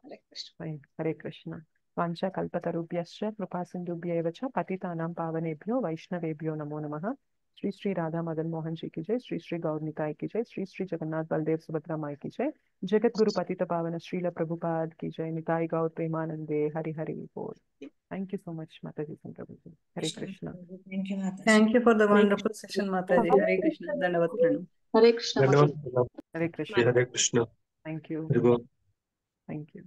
హరే కృష్ణ. హరే కృష్ణ. వాంఛా కల్పతరుభ్యశ్చ కృపా సింధుభ్యైవ చ పతితానాం పావనేభ్యో వైష్ణవేభ్యో నమో నమః. श्री श्री राधा मदन मोहन जी की जय, श्री श्री गौर निताय की जय, श्री श्री जगन्नाथ बलदेव सुभद्रा माई की जय, जगत गुरु पतित पावन श्रील प्रभुपाद की जय, निताय गौर प्रेमानंदे हरि हरि बोल. Thank you so much Mataji and Prabhuji. Hare Krishna. Thank you for the wonderful session, Mataji. Hare Krishna. Dandavat pranam. Hare Krishna. Hare Krishna. Hare Krishna. Thank you. Hare Krishna. Thank you.